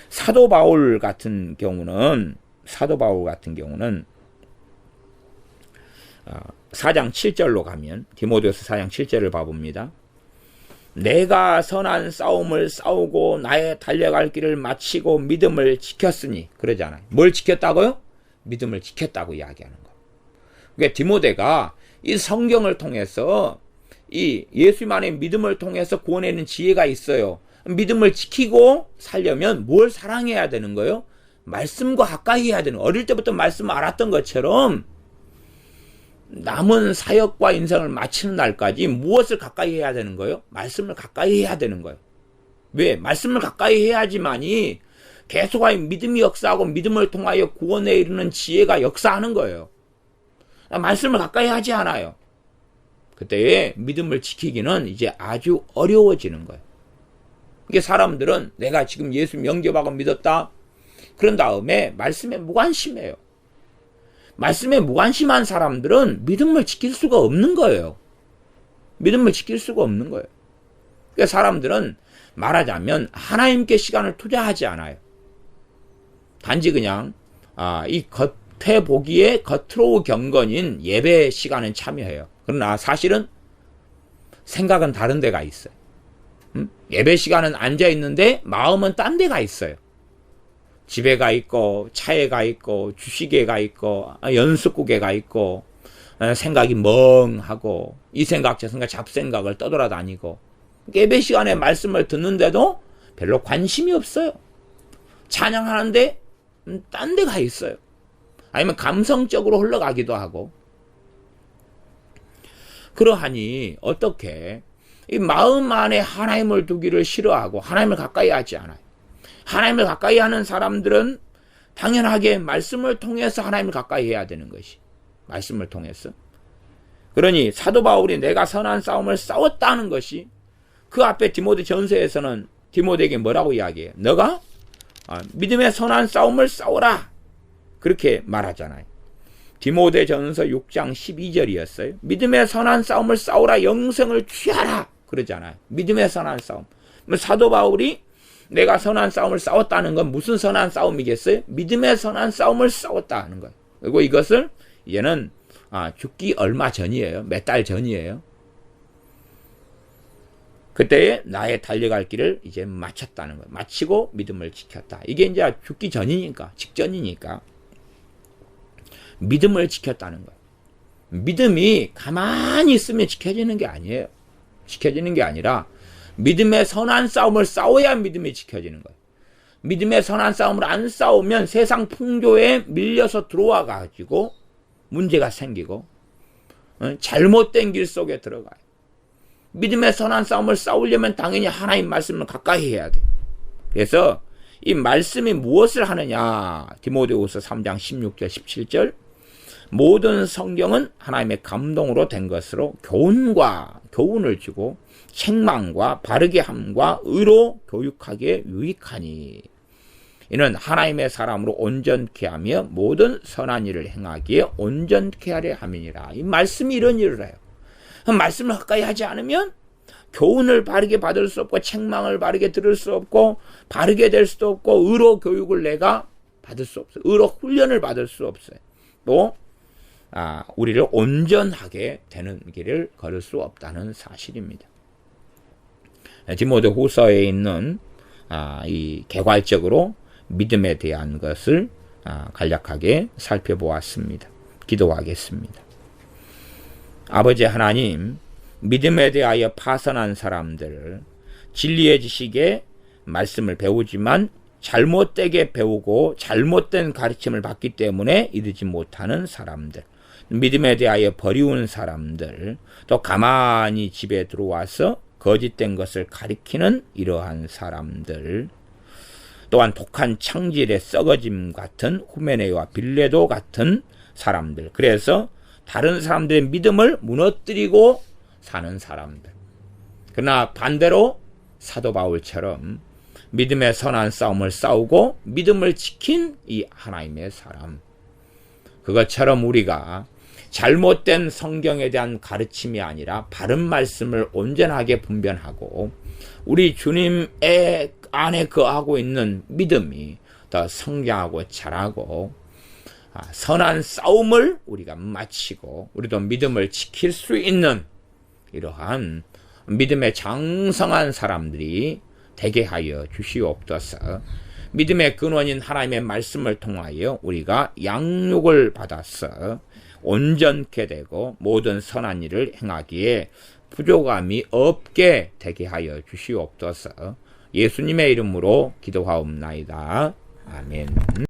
Speaker 1: 사도 바울 같은 경우는 4장 7절로 가면 디모데후서 4장 7절을 봐봅니다. 내가 선한 싸움을 싸우고 나의 달려갈 길을 마치고 믿음을 지켰으니, 그러잖아요. 뭘 지켰다고요? 믿음을 지켰다고 이야기하는 거. 그러니까 디모데가 이 성경을 통해서 이 예수님 안에 믿음을 통해서 구원에 있는 지혜가 있어요. 믿음을 지키고 살려면 뭘 사랑해야 되는 거예요? 말씀과 가까이 해야 되는 거예요. 어릴 때부터 말씀을 알았던 것처럼 남은 사역과 인생을 마치는 날까지 무엇을 가까이 해야 되는 거예요? 말씀을 가까이 해야 되는 거예요. 왜? 말씀을 가까이 해야지만이 계속하여 믿음이 역사하고 믿음을 통하여 구원에 이르는 지혜가 역사하는 거예요. 말씀을 가까이 하지 않아요. 그때의 믿음을 지키기는 이제 아주 어려워지는 거예요. 이게 사람들은 내가 지금 예수 영접하고 믿었다, 그런 다음에 말씀에 무관심해요. 말씀에 무관심한 사람들은 믿음을 지킬 수가 없는 거예요. 믿음을 지킬 수가 없는 거예요. 그러니까 사람들은 말하자면 하나님께 시간을 투자하지 않아요. 단지 그냥 이 겉에 보기에 겉으로 경건인 예배 시간은 참여해요. 그러나 사실은 생각은 다른 데가 있어요. 예배 시간은 앉아 있는데 마음은 딴 데가 있어요. 집에 가 있고 차에 가 있고 주식에 가 있고 연습국에 가 있고 생각이 멍하고 이 생각 저 생각 잡생각을 떠돌아다니고 예배 시간에 말씀을 듣는데도 별로 관심이 없어요. 찬양하는데 딴 데 가 있어요. 아니면 감성적으로 흘러가기도 하고. 그러하니 어떻게 이 마음 안에 하나님을 두기를 싫어하고 하나님을 가까이 하지 않아요. 하나님을 가까이 하는 사람들은 당연하게 말씀을 통해서 하나님을 가까이 해야 되는 것이. 말씀을 통해서. 그러니 사도 바울이 내가 선한 싸움을 싸웠다는 것이 그 앞에 디모데 전서에서는 디모데에게 뭐라고 이야기해요? 너가 믿음의 선한 싸움을 싸워라. 그렇게 말하잖아요. 디모데 전서 6장 12절이었어요. 믿음의 선한 싸움을 싸우라, 영생을 취하라. 그러잖아요. 믿음의 선한 싸움. 사도 바울이 내가 선한 싸움을 싸웠다는 건 무슨 선한 싸움이겠어요? 믿음의 선한 싸움을 싸웠다는 거예요. 그리고 이것을 이제는 죽기 얼마 전이에요. 몇 달 전이에요. 그때에 나의 달려갈 길을 이제 마쳤다는 거예요. 마치고 믿음을 지켰다. 이게 이제 죽기 전이니까, 직전이니까 믿음을 지켰다는 거예요. 믿음이 가만히 있으면 지켜지는 게 아니에요. 지켜지는 게 아니라 믿음의 선한 싸움을 싸워야 믿음이 지켜지는 거예요. 믿음의 선한 싸움을 안 싸우면 세상 풍조에 밀려서 들어와 가지고 문제가 생기고 잘못된 길 속에 들어가요. 믿음의 선한 싸움을 싸우려면 당연히 하나님 말씀을 가까이 해야 돼요. 그래서 이 말씀이 무엇을 하느냐? 디모데후서 3장 16절 17절 모든 성경은 하나님의 감동으로 된 것으로 교훈을 주고 책망과 바르게 함과 의로 교육하기에 유익하니. 이는 하나님의 사람으로 온전케 하며 모든 선한 일을 행하기에 온전케 하려 함이니라. 이 말씀이 이런 일을 해요. 말씀을 가까이 하지 않으면 교훈을 바르게 받을 수 없고 책망을 바르게 들을 수 없고 바르게 될 수도 없고 의로 교육을 내가 받을 수 없어요. 의로 훈련을 받을 수 없어요. 또 우리를 온전하게 되는 길을 걸을 수 없다는 사실입니다. 디모데 후서에 있는 이 개괄적으로 믿음에 대한 것을 간략하게 살펴보았습니다. 기도하겠습니다. 아버지 하나님, 믿음에 대하여 파선한 사람들, 진리의 지식에 말씀을 배우지만 잘못되게 배우고 잘못된 가르침을 받기 때문에 이르지 못하는 사람들, 믿음에 대하여 버리운 사람들, 또 가만히 집에 들어와서 거짓된 것을 가리키는 이러한 사람들, 또한 독한 창질의 썩어짐 같은 후메네와 빌레도 같은 사람들, 그래서 다른 사람들의 믿음을 무너뜨리고 사는 사람들. 그러나 반대로 사도 바울처럼 믿음의 선한 싸움을 싸우고 믿음을 지킨 이 하나님의 사람, 그것처럼 우리가 잘못된 성경에 대한 가르침이 아니라 바른 말씀을 온전하게 분별하고 우리 주님의 안에 거하고 있는 믿음이 더 성장하고 자라고 선한 싸움을 우리가 마치고 우리도 믿음을 지킬 수 있는 이러한 믿음의 장성한 사람들이 되게 하여 주시옵소서. 믿음의 근원인 하나님의 말씀을 통하여 우리가 양육을 받아서 온전케 되고 모든 선한 일을 행하기에 부족함이 없게 되게 하여 주시옵소서. 예수님의 이름으로 기도하옵나이다. 아멘.